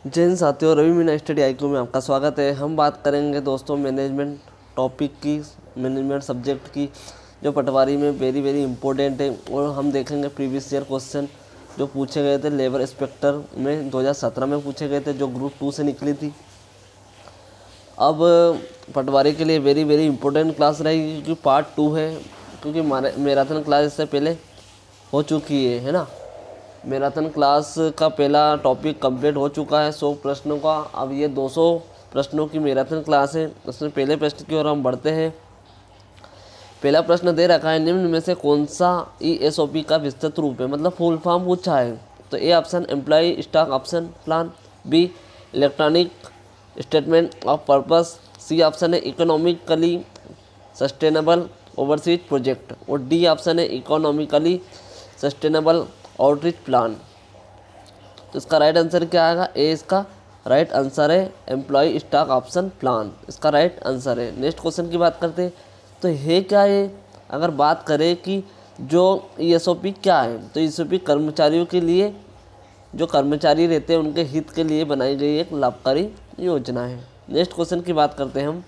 जय हिंद साथियों, Ravi Meena study IQ में आपका स्वागत है। हम बात करेंगे दोस्तों मैनेजमेंट टॉपिक की, मैनेजमेंट सब्जेक्ट की, जो पटवारी में वेरी वेरी इंपॉर्टेंट है। और हम देखेंगे प्रीवियस ईयर क्वेश्चन जो पूछे गए थे लेबर इंस्पेक्टर में 2017 में पूछे गए थे, जो ग्रुप 2 से निकली थी। अब पटवारी के लिए वेरी वेरी इंपॉर्टेंट क्लास रहेगी क्योंकि पार्ट 2 है, क्योंकि मैराथन क्लास इससे पहले हो चुकी है ना। मैराथन क्लास का पहला टॉपिक कंप्लीट हो चुका है 100 प्रश्नों का। अब ये 200 प्रश्नों की मैराथन क्लास है। उसमें पहले प्रश्न की ओर हम बढ़ते हैं। पहला प्रश्न दे रखा है, निम्न में से कौन सा ESOP का विस्तृत रूप है, मतलब फुल फॉर्म पूछा है। तो A option employ stock option plan, B electronic statement of purpose, C option है इकोनॉमिकली सस्टेनेबल ओवरसीज प्रोजेक्ट, और डी ऑप्शन है इकोनॉमिकली सस्टेनेबल आउटरीच प्लान। तो इसका राइट आंसर क्या आएगा? ए इसका राइट आंसर है एम्प्लॉय स्टॉक ऑप्शन प्लान, इसका राइट आंसर है। नेक्स्ट क्वेश्चन की बात करते हैं। तो ये क्या है? अगर बात करें कि जो ESOP क्या है, तो ESOP कर्मचारियों के लिए, जो कर्मचारी रहते हैं उनके हित के लिए बनाई गई एक लाभकारी योजना है। नेक्स्ट क्वेश्चन की बात करते हैं हम।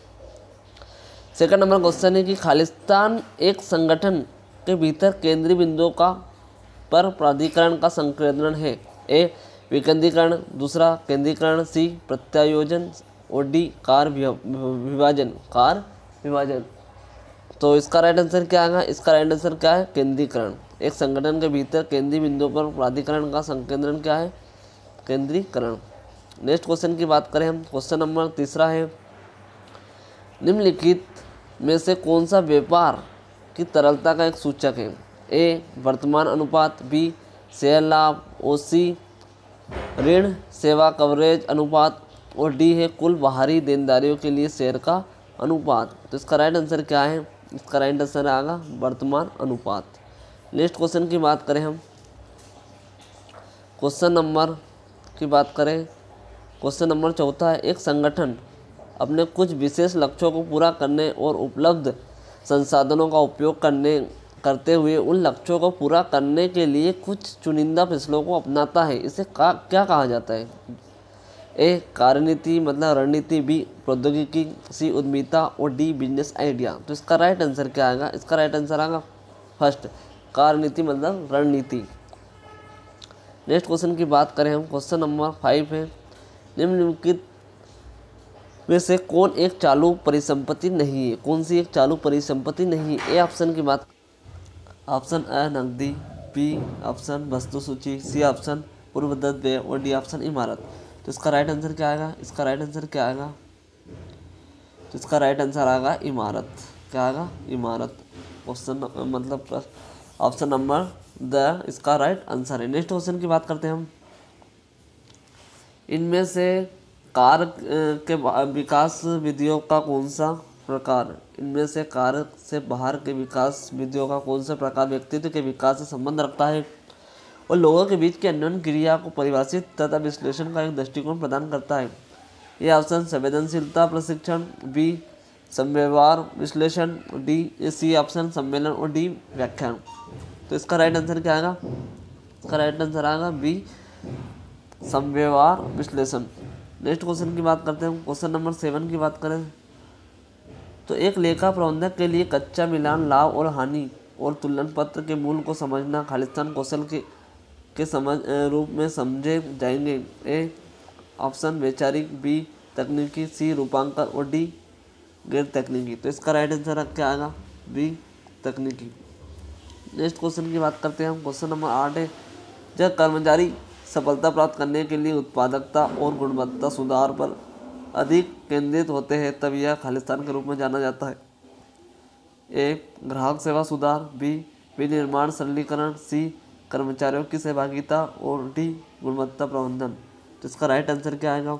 सेकंड नंबर क्वेश्चन है कि खालिस्तान एक संगठन के भीतर केंद्रीय बिंदुओं का पर प्राधिकरण का संकेंद्रण है। ए विकेंद्रीकरण, दूसरा केंद्रीकरण, सी प्रत्यायोजन, और डी कार विभाजन। तो इसका राइट आंसर क्या आएगा? इसका राइट आंसर क्या है? केंद्रीकरण। एक संगठन के भीतर केंद्रीय बिंदुओं पर प्राधिकरण का संकेंद्रण क्या है? केंद्रीकरण। नेक्स्ट क्वेश्चन की बात करें हम। क्वेश्चन नंबर तीसरा है, निम्नलिखित में से कौन सा व्यापार की तरलता का एक सूचक है? ए वर्तमान अनुपात, बी शेयर लाभ, और सी ऋण सेवा कवरेज अनुपात, और डी है कुल बाहरी देनदारियों के लिए शेयर का अनुपात। तो इसका राइट आंसर क्या है? इसका राइट आंसर आएगा वर्तमान अनुपात। नेक्स्ट क्वेश्चन की बात करें हम। क्वेश्चन नंबर की बात करें, क्वेश्चन नंबर चौथा है, एक संगठन अपने कुछ विशेष लक्ष्यों को पूरा करने और उपलब्ध संसाधनों का उपयोग करते हुए उन लक्ष्यों को पूरा करने के लिए कुछ चुनिंदा फैसलों को अपनाता है, इसे क्या कहा जाता है? ए कार्यनीति मतलब रणनीति, बी प्रौद्योगिकी, सी उद्यमिता, और डी बिजनेस आइडिया। तो इसका राइट आंसर क्या आएगा? इसका राइट आंसर आएगा फर्स्ट, कार्यनीति मतलब रणनीति। नेक्स्ट क्वेश्चन की बात करें हम। क्वेश्चन नंबर 5 है, निम्नलिखित में से कौन एक चालू परिसंपत्ति नहीं है? कौन सी एक चालू परिसंपत्ति नहीं है? ए ऑप्शन की बात, ऑप्शन ए नकदी, बी ऑप्शन वस्तु सूची, सी ऑप्शन पूर्वदत्त व्यय, और डी ऑप्शन इमारत। तो इसका राइट आंसर क्या आएगा? इसका राइट आंसर क्या आएगा? तो इसका राइट आंसर आएगा इमारत। क्या आएगा? इमारत। क्वेश्चन मतलब ऑप्शन नंबर द इसका राइट आंसर है। नेक्स्ट क्वेश्चन की बात करते हैं हम। इनमें से कार्य के विकास विधियों का कौन सा प्रकार, इनमें से कार्य से बाहर के विकास विधियों का कौन सा प्रकार व्यक्तित्व के विकास से संबंध रखता है और लोगों के बीच की अन्योन्य क्रिया को परिभाषित तथा विश्लेषण का एक दृष्टिकोण प्रदान करता है? ये ऑप्शन संवेदनशीलता प्रशिक्षण, बी संव्यवहार विश्लेषण, डी सी ऑप्शन सम्मेलन, और डी व्याख्यान। तो इसका राइट आंसर क्या आएगा? इसका राइट आंसर आएगा बी संव्यवहार विश्लेषण। नेक्स्ट क्वेश्चन की बात करते हैं। क्वेश्चन नंबर 7 की बात करें तो एक लेखा प्रबंधक के लिए कच्चा मिलान, लाभ और हानि और तुलन पत्र के मूल को समझना खालिस्तान कौशल के समझ रूप में समझे जाएंगे। ए ऑप्शन वैचारिक, बी तकनीकी, सी रूपांकन, और डी गैर तकनीकी। तो इसका राइट आंसर क्या आएगा? बी तकनीकी। नेक्स्ट क्वेश्चन की बात करते हैं हम। क्वेश्चन नंबर 8 है, जब कर्मचारी सफलता प्राप्त करने के लिए उत्पादकता और गुणवत्ता सुधार पर अधिक केंद्रित होते हैं तब यह खालिस्तान के रूप में जाना जाता है। ए ग्राहक सेवा सुधार, बी विनिर्माण सरलीकरण, सी कर्मचारियों की सहभागिता, और डी गुणवत्ता प्रबंधन। तो इसका राइट आंसर क्या आएगा?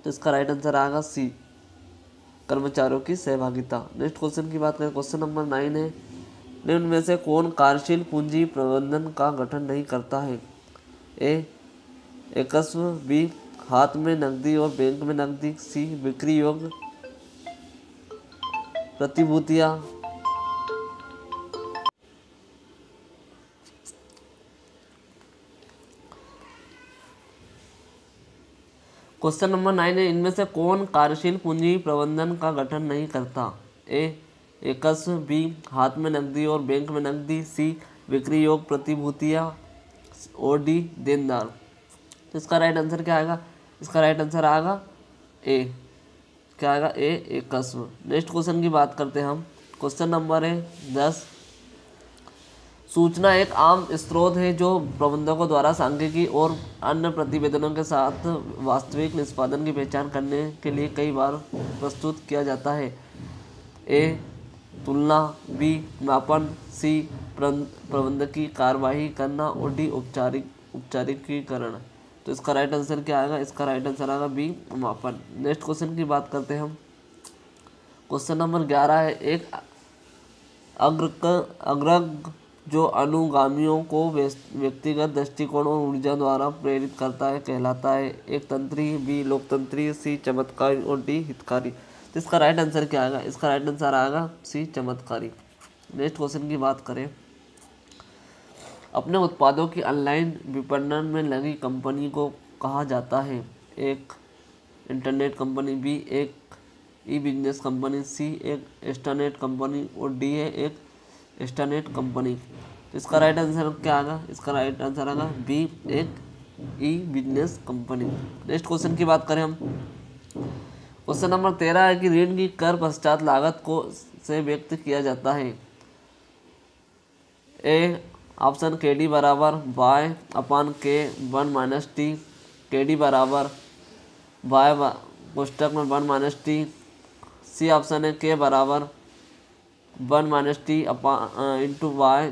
तो इसका राइट आंसर आएगा सी कर्मचारियों की सहभागिता। नेक्स्ट क्वेश्चन की बात करें। क्वेश्चन नंबर 9 है, निम्न में से कौन कार्यशील पूंजी प्रबंधन का गठन नहीं करता है? ए एकस्व, बी हाथ में नकदी और बैंक में नकदी, सी बिक्री योग्य प्रतिभूतियां, क्वेश्चन नंबर 9 है, इनमें से कौन कार्यशील पूंजी प्रबंधन का गठन नहीं करता? ए एकस्व, बी हाथ में नकदी और बैंक में नकदी, सी बिक्री योग प्रतिभूतियाँ, और डी देनदार। तो इसका राइट आंसर क्या आएगा? इसका राइट आंसर आएगा ए, क्या आएगा? ए एकस्व। नेक्स्ट क्वेश्चन की बात करते हैं हम। क्वेश्चन नंबर है 10, सूचना एक आम स्रोत है जो प्रबंधकों द्वारा सांख्यिकी और अन्य प्रतिवेदनों के साथ वास्तविक निष्पादन की पहचान करने के लिए कई बार प्रस्तुत किया जाता है। ए तुलना, बी मापन, सी प्रबंधकीय कार्यवाही करना, और डी औपचारिकीकरण। तो इसका राइट आंसर क्या आएगा? इसका राइट आंसर आएगा बी मापन। नेक्स्ट क्वेश्चन की बात करते हैं हम। क्वेश्चन नंबर 11 है, एक अग्रग जो अनुगामियों को व्यक्तिगत दृष्टिकोण और ऊर्जा द्वारा प्रेरित करता है कहलाता है? एक तंत्री, बी लोकतंत्री, सी चमत्कारी, और डी हितकारी। तो इसका राइट आंसर क्या आएगा? इसका राइट आंसर आएगा सी चमत्कारी। नेक्स्ट क्वेश्चन की बात करें, अपने उत्पादों की ऑनलाइन विपणन में लगी कंपनी को कहा जाता है? एक इंटरनेट कंपनी, बी एक ई बिजनेस कंपनी, सी एक एक्सटरनेट कंपनी, और डी है एक एक्सटरनेट कंपनी। तो इसका राइट आंसर क्या आएगा? इसका राइट आंसर आएगा बी एक ई बिजनेस कंपनी। नेक्स्ट क्वेश्चन की बात करें हम। क्वेश्चन नंबर 13 है कि ऋण की कर पश्चात लागत को से व्यक्त किया जाता है? ए ऑप्शन के डी बराबर वाई अपान के 1 माइनस टी, के डी बराबर वाई कोष्टक में 1 माइनस टी, सी ऑप्शन है के बराबर 1 minus T into Y,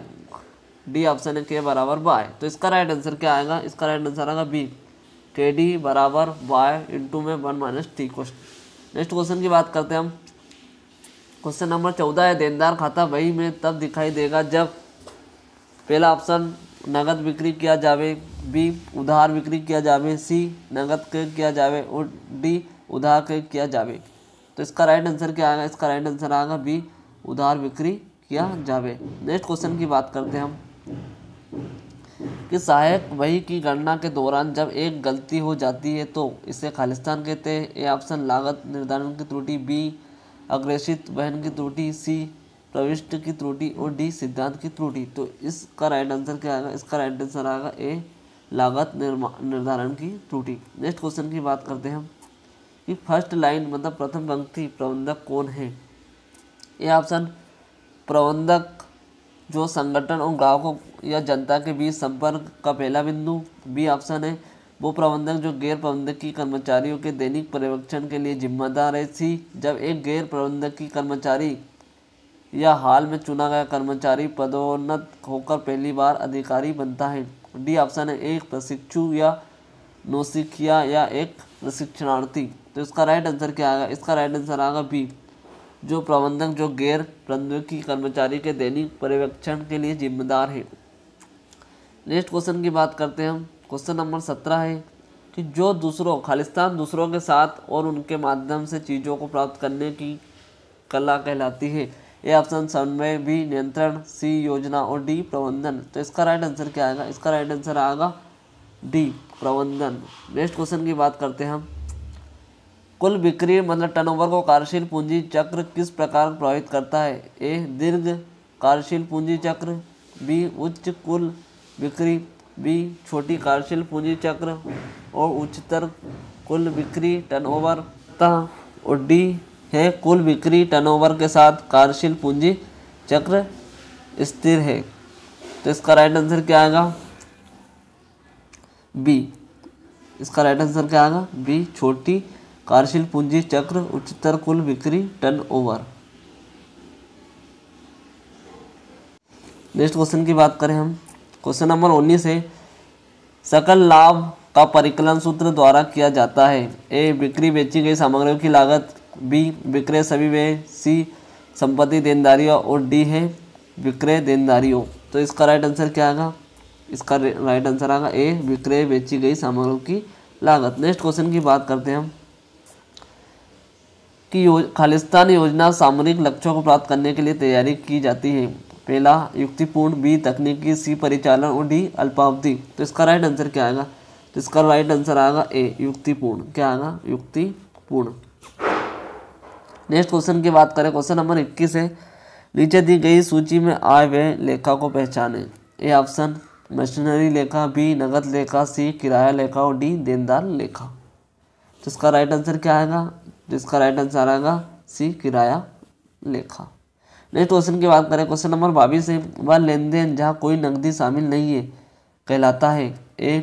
D option है के बराबर वाई। तो इसका राइट आंसर क्या आएगा? इसका राइट आंसर आएगा बी के डी बराबर वाई इंटू में 1 माइनस टी। नेक्स्ट क्वेश्चन की बात करते हैं हम। क्वेश्चन नंबर 14 है, देनदार खाता बही में तब दिखाई देगा जब पहला ऑप्शन नगद बिक्री किया जावे, बी उधार बिक्री किया जावे, सी नगद क्रय किया जावे, और डी उधार क्रय किया जावे। तो इसका राइट आंसर क्या आएगा? इसका राइट आंसर आएगा बी उधार बिक्री किया जावे। नेक्स्ट क्वेश्चन की बात करते हैं हम कि सहायक बही की गणना के दौरान जब एक गलती हो जाती है तो इसे खालिस्तान कहते हैं? ए ऑप्शन लागत निर्धारण की त्रुटि, बी अग्रेसित वहन की त्रुटि, सी प्रविष्टि की त्रुटि, और डी सिद्धांत की त्रुटि। तो इसका राइट आंसर क्या आएगा? इसका राइट आंसर आएगा ए लागत निर्धारण की त्रुटि। नेक्स्ट क्वेश्चन की बात करते हैं हम कि फर्स्ट लाइन मतलब प्रथम पंक्ति प्रबंधक कौन है? ए ऑप्शन प्रबंधक जो संगठन और ग्राहकों या जनता के बीच संपर्क का पहला बिंदु, बी ऑप्शन है वो प्रबंधक जो गैर प्रबंधकीय कर्मचारियों के दैनिक पर्यवेक्षण के लिए जिम्मेदार है, सी जब एक गैर प्रबंधकीय कर्मचारी या हाल में चुना गया कर्मचारी पदोन्नत होकर पहली बार अधिकारी बनता है, डी ऑप्शन है एक प्रशिक्षु या नौसिखिया या एक प्रशिक्षणार्थी। तो इसका राइट आंसर क्या आएगा? इसका राइट आंसर आएगा बी जो प्रबंधक जो गैर प्रबंधकीय कर्मचारी के दैनिक पर्यवेक्षण के लिए जिम्मेदार है। नेक्स्ट क्वेश्चन की बात करते हैं हम। क्वेश्चन नंबर 17 है कि जो दूसरों खालिस्तान दूसरों के साथ और उनके माध्यम से चीज़ों को प्राप्त करने की कला कहलाती है? ए ऑप्शन समन्वय, बी नियंत्रण, सी योजना, और डी प्रबंधन। तो इसका राइट आंसर क्या आएगा? इसका राइट आंसर आएगा डी प्रबंधन। नेक्स्ट क्वेश्चन की बात करते हैं हम। कुल बिक्री मतलब टर्नओवर को कार्यशील पूंजी चक्र किस प्रकार प्रभावित करता है? ए दीर्घ कार्यशील पूंजी चक्र, बी उच्च कुल बिक्री, बी छोटी कार्यशील पूंजी चक्र और उच्चतर कुल बिक्री टर्नओवर, और डी है कुल बिक्री टर्नओवर के साथ कार्यशील पूंजी चक्र स्थिर है। तो इसका राइट आंसर क्या आएगा? बी। इसका राइट आंसर क्या आएगा? बी छोटी कार्यशील पूंजी चक्र उच्चतर कुल बिक्री टर्नओवर। नेक्स्ट क्वेश्चन की बात करें हम। क्वेश्चन नंबर 19 है सकल लाभ का परिकलन सूत्र द्वारा किया जाता है? ए बिक्री बेची गई सामग्रियों की लागत, बी विक्रय सभी व्यय, सी संपत्ति देनदारियों, और डी है विक्रय देनदारियों। तो इसका राइट आंसर क्या आएगा? इसका राइट आंसर आएगा ए विक्रय बेची गई सामग्रियों की लागत। नेक्स्ट क्वेश्चन की बात करते हैं हम कि खालिस्तान योजना सामरिक लक्ष्यों को प्राप्त करने के लिए तैयारी की जाती है? पहला युक्तिपूर्ण, बी तकनीकी, सी परिचालन, और डी अल्पावधि। तो इसका राइट आंसर क्या आएगा? तो इसका राइट आंसर आएगा ए, युक्तिपूर्ण। क्या आएगा? युक्तिपूर्ण। नेक्स्ट क्वेश्चन की बात करें, क्वेश्चन नंबर 21 है, नीचे दी गई सूची में आय व्यय लेखा को पहचानें। ए ऑप्शन मशीनरी लेखा, बी नगद लेखा, सी किराया लेखा और डी देनदार लेखा। तो इसका राइट आंसर क्या आएगा? तो इसका राइट आंसर आएगा सी, किराया लेखा। नेक्स्ट क्वेश्चन की बात करें, क्वेश्चन नंबर 22 है, वह लेन देन जहाँ कोई नकदी शामिल नहीं है कहलाता है। ए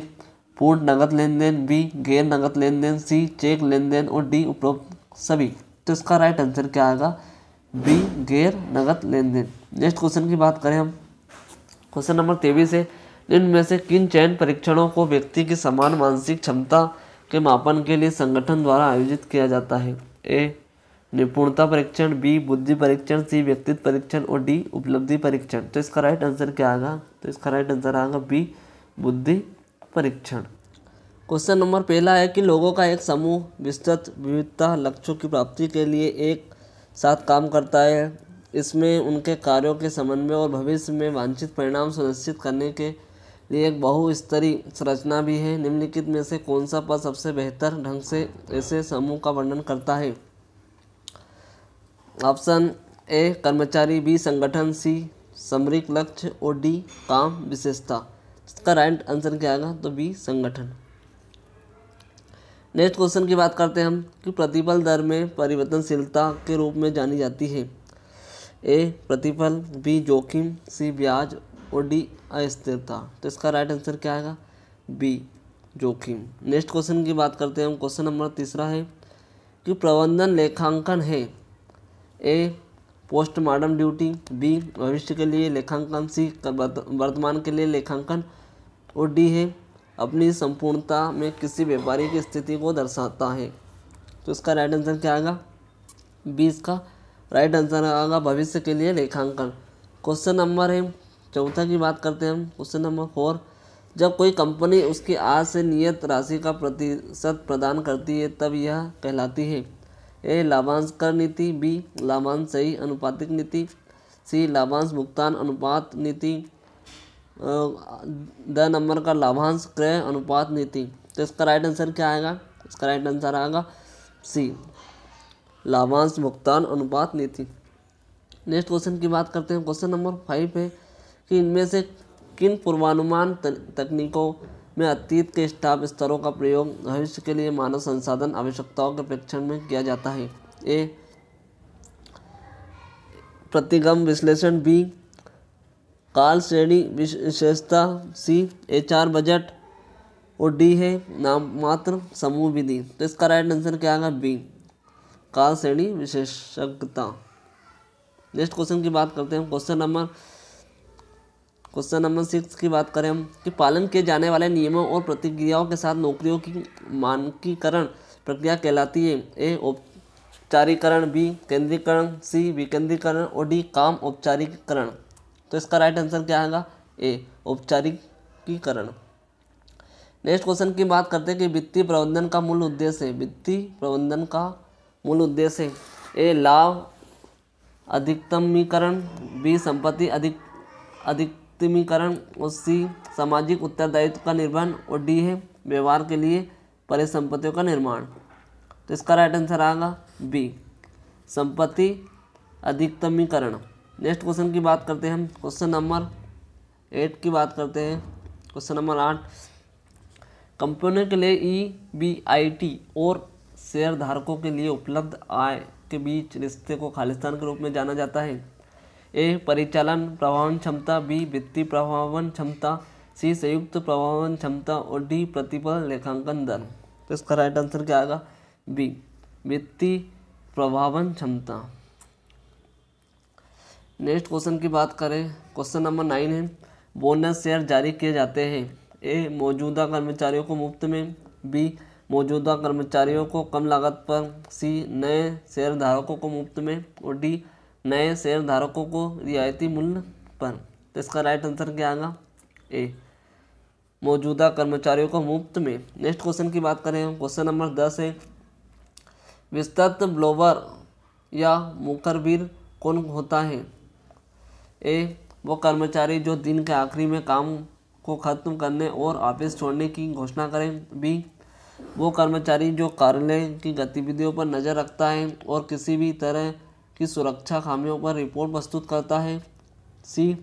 पूर्ण नगद लेन देन, बी गैर नगद लेन देन, सी चेक लेन देन और डी उपरोक्त सभी। तो इसका राइट आंसर क्या आएगा? बी गैर नगद लेन देन। नेक्स्ट क्वेश्चन की बात करें हम, क्वेश्चन नंबर 23 है, निम्न में से किन चयन परीक्षणों को व्यक्ति की समान मानसिक क्षमता के मापन के लिए संगठन द्वारा आयोजित किया जाता है। ए निपुणता परीक्षण, बी बुद्धि परीक्षण, सी व्यक्तित्व परीक्षण और डी उपलब्धि परीक्षण। तो इसका राइट आंसर क्या आएगा? तो इसका राइट आंसर आएगा बी बुद्धि परीक्षण। क्वेश्चन नंबर पहला है कि लोगों का एक समूह विस्तृत विविधता लक्ष्यों की प्राप्ति के लिए एक साथ काम करता है। इसमें उनके कार्यों के समन्वय और भविष्य में वांछित परिणाम सुनिश्चित करने के लिए एक बहुस्तरीय संरचना भी है। निम्नलिखित में से कौन सा पद सबसे बेहतर ढंग से ऐसे समूह का वर्णन करता है? ऑप्शन ए कर्मचारी, बी संगठन, सी सामरिक लक्ष्य और डी काम विशेषता। इसका राइट आंसर क्या आएगा? तो बी संगठन। नेक्स्ट क्वेश्चन की बात करते हैं हम कि प्रतिफल दर में परिवर्तनशीलता के रूप में जानी जाती है। ए प्रतिफल, बी जोखिम, सी ब्याज और डी अस्थिरता। तो इसका राइट आंसर क्या आएगा? बी जोखिम। नेक्स्ट क्वेश्चन की बात करते हैं हम, क्वेश्चन नंबर तीसरा है कि प्रबंधन लेखांकन है। ए पोस्टमार्टम ड्यूटी, बी भविष्य के लिए लेखांकन, सी वर्तमान के लिए लेखांकन और डी है अपनी संपूर्णता में किसी व्यापारी की स्थिति को दर्शाता है। तो इसका राइट आंसर क्या आएगा? बी इसका राइट आंसर आएगा भविष्य के लिए लेखांकन। क्वेश्चन नंबर है चौथा की बात करते हैं हम, क्वेश्चन नंबर 4, जब कोई कंपनी उसकी आय से नियत राशि का प्रतिशत प्रदान करती है तब यह कहलाती है। ए लाभांश कर नीति, बी लाभांश सही अनुपातिक नीति, सी लाभांश भुगतान अनुपात नीति, द नंबर का लाभांश क्रय अनुपात नीति। तो इसका राइट आंसर क्या आएगा? इसका राइट आंसर आएगा सी लाभांश भुगतान अनुपात नीति। नेक्स्ट क्वेश्चन की बात करते हैं, क्वेश्चन नंबर 5 है कि इनमें से किन पूर्वानुमान तकनीकों में अतीत के स्टाफ स्तरों का प्रयोग भविष्य के लिए मानव संसाधन आवश्यकताओं के प्रेक्षण में किया जाता है। ए प्रतिगम विश्लेषण, बी काल श्रेणी विशेषता, सी एचआर बजट और डी है नाममात्र समूह विधि। तो इसका राइट आंसर क्या आएगा? बी काल श्रेणी विशेषज्ञता। नेक्स्ट क्वेश्चन की बात करते हैं, क्वेश्चन नंबर 6 की बात करें हम कि पालन किए जाने वाले नियमों और प्रतिक्रियाओं के साथ नौकरियों की मानकीकरण प्रक्रिया कहलाती है। ए औपचारिकरण, बी केंद्रीकरण, सी विकेंद्रीकरण और डी काम औपचारिकरण। तो इसका राइट आंसर क्या आएगा? ए औपचारिकीकरण। नेक्स्ट क्वेश्चन की बात करते हैं कि वित्तीय प्रबंधन का मूल उद्देश्य है। वित्तीय प्रबंधन का मूल उद्देश्य है। ए लाभ अधिकतमीकरण, बी संपत्ति अधिकतमीकरण और सी सामाजिक उत्तरदायित्व का निर्वहन और डी है व्यवहार के लिए परिसंपत्तियों का निर्माण। तो इसका राइट आंसर आएगा बी संपत्ति अधिकतमीकरण। नेक्स्ट क्वेश्चन की बात करते हैं हम, क्वेश्चन नंबर 8 की बात करते हैं। क्वेश्चन नंबर 8, कंपनियों के लिए EBIT और शेयर धारकों के लिए उपलब्ध आय के बीच रिश्ते को खालिस्तान के रूप में जाना जाता है। ए परिचालन प्रभावन क्षमता, बी वित्तीय प्रभावन क्षमता, सी संयुक्त प्रभावन क्षमता और डी प्रतिफल लेखांकन दर। तो इसका राइट आंसर क्या आएगा? बी वित्तीय प्रभावन क्षमता। नेक्स्ट क्वेश्चन की बात करें, क्वेश्चन नंबर 9 है, बोनस शेयर जारी किए जाते हैं। ए मौजूदा कर्मचारियों को मुफ्त में, बी मौजूदा कर्मचारियों को कम लागत पर, सी नए शेयर धारकों को मुफ्त में और डी नए शेयर धारकों को रियायती मूल्य पर। तो इसका राइट आंसर क्या आएगा? ए मौजूदा कर्मचारियों को मुफ्त में। नेक्स्ट क्वेश्चन की बात करें, क्वेश्चन नंबर 10 है, विस्तृत ब्लोवर या मुखरबीर कौन होता है? ए वो कर्मचारी जो दिन के आखिरी में काम को खत्म करने और ऑफिस छोड़ने की घोषणा करें। बी, वो कर्मचारी जो कार्यालय की गतिविधियों पर नज़र रखता है और किसी भी तरह की सुरक्षा खामियों पर रिपोर्ट प्रस्तुत करता है। सी,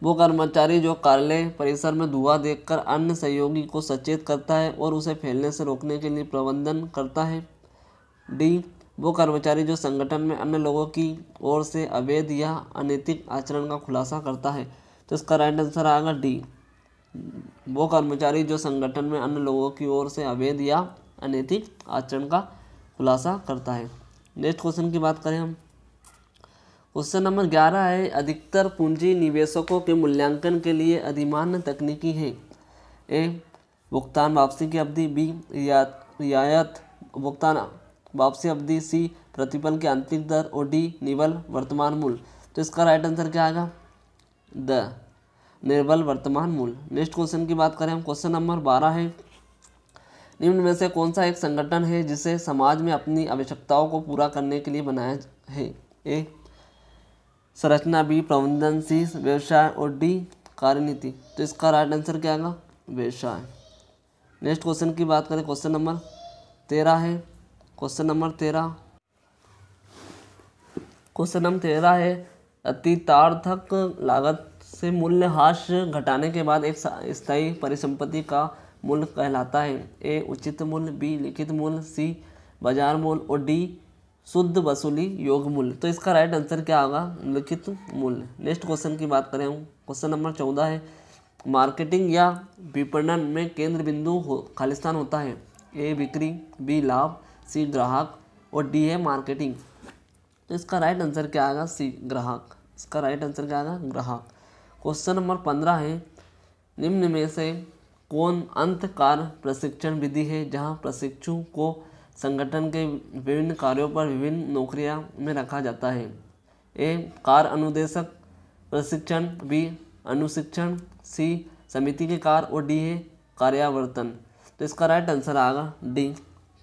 वो कर्मचारी जो कार्यालय परिसर में धुआं देखकर अन्य सहयोगी को सचेत करता है और उसे फैलने से रोकने के लिए प्रबंधन करता है। डी, वो कर्मचारी जो संगठन में अन्य लोगों की ओर से अवैध या अनैतिक आचरण का खुलासा करता है। तो इसका राइट आंसर आएगा डी, वो कर्मचारी जो संगठन में अन्य लोगों की ओर से अवैध या अनैतिक आचरण का खुलासा करता है। नेक्स्ट क्वेश्चन की बात करें हम, क्वेश्चन नंबर 11 है, अधिकतर पूंजी निवेशकों के मूल्यांकन के लिए अधिमान्य तकनीकी है। ए, भुगतान वापसी की अवधि। बी, रियायत भुगतान वापसी अवधि। सी, प्रतिफल की आंतरिक दर। और डी, निवल वर्तमान मूल्य। तो इसका राइट आंसर क्या आएगा? द निर्बल वर्तमान मूल्य। नेक्स्ट क्वेश्चन की बात करें हम, क्वेश्चन नंबर 12 है, निम्न में से कौन सा एक संगठन है जिसे समाज में अपनी आवश्यकताओं को पूरा करने के लिए बनाया है? ए, संरचना। बी, प्रबंधन। सी, व्यवसाय। और डी, कार्यनीति। तो इसका राइट आंसर क्या आएगा? व्यवसाय। नेक्स्ट क्वेश्चन की बात करें, क्वेश्चन नंबर 13 है, क्वेश्चन नंबर 13 है, अतीतार्थक लागत से मूल्यह्रास घटाने के बाद एक स्थायी परिसंपत्ति का मूल्य कहलाता है। ए, उचित मूल्य। बी, लिखित मूल्य। सी, बाजार मूल्य। और डी, शुद्ध वसूली योग्य मूल्य। तो इसका राइट आंसर क्या होगा? लिखित मूल्य। नेक्स्ट क्वेश्चन की बात करें हम, क्वेश्चन नंबर 14 है, मार्केटिंग या विपणन में केंद्र बिंदु खालिस्तान होता है। ए, बिक्री। बी, लाभ। सी, ग्राहक। और डी है मार्केटिंग। तो इसका राइट आंसर क्या आएगा? सी, ग्राहक। इसका राइट आंसर क्या आएगा? ग्राहक। क्वेश्चन नंबर 15 है, निम्न में से कौन अंतकार प्रशिक्षण विधि है जहां प्रशिक्षु को संगठन के विभिन्न कार्यों पर विभिन्न नौकरियां में रखा जाता है? ए, कार्य अनुदेशक प्रशिक्षण। बी, अनुशिक्षण। सी, समिति के कार्य। और डी है कार्यावर्तन। तो इसका राइट आंसर आएगा डी,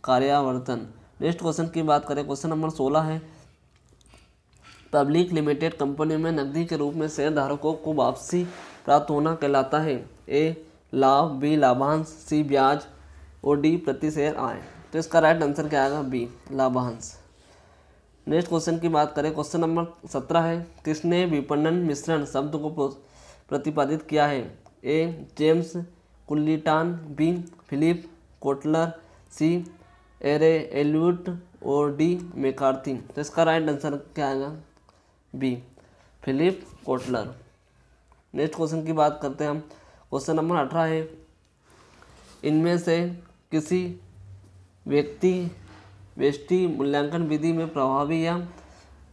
कार्यावर्तन। नेक्स्ट क्वेश्चन की बात करें, क्वेश्चन नंबर 16 है, पब्लिक लिमिटेड कंपनी में नकदी के रूप में शेयरधारकों को वापसी प्राप्त होना कहलाता है। ए, लाभ। बी, लाभांश। सी, ब्याज। और डी, प्रति शेयर आय। तो इसका राइट आंसर क्या आएगा? बी, लाभांश। नेक्स्ट क्वेश्चन की बात करें, क्वेश्चन नंबर 17 है, किसने विपणन मिश्रण शब्द को प्रतिपादित किया है? A, James Culliton. B, Philip Kotler. C, Elliot. और डी, मैकार्थी। तो इसका राइट आंसर क्या आएगा? B, Philip Kotler. Next question की बात करते हैं हम, क्वेश्चन नंबर 18 है, इनमें से किसी व्यष्टि मूल्यांकन विधि में प्रभावी या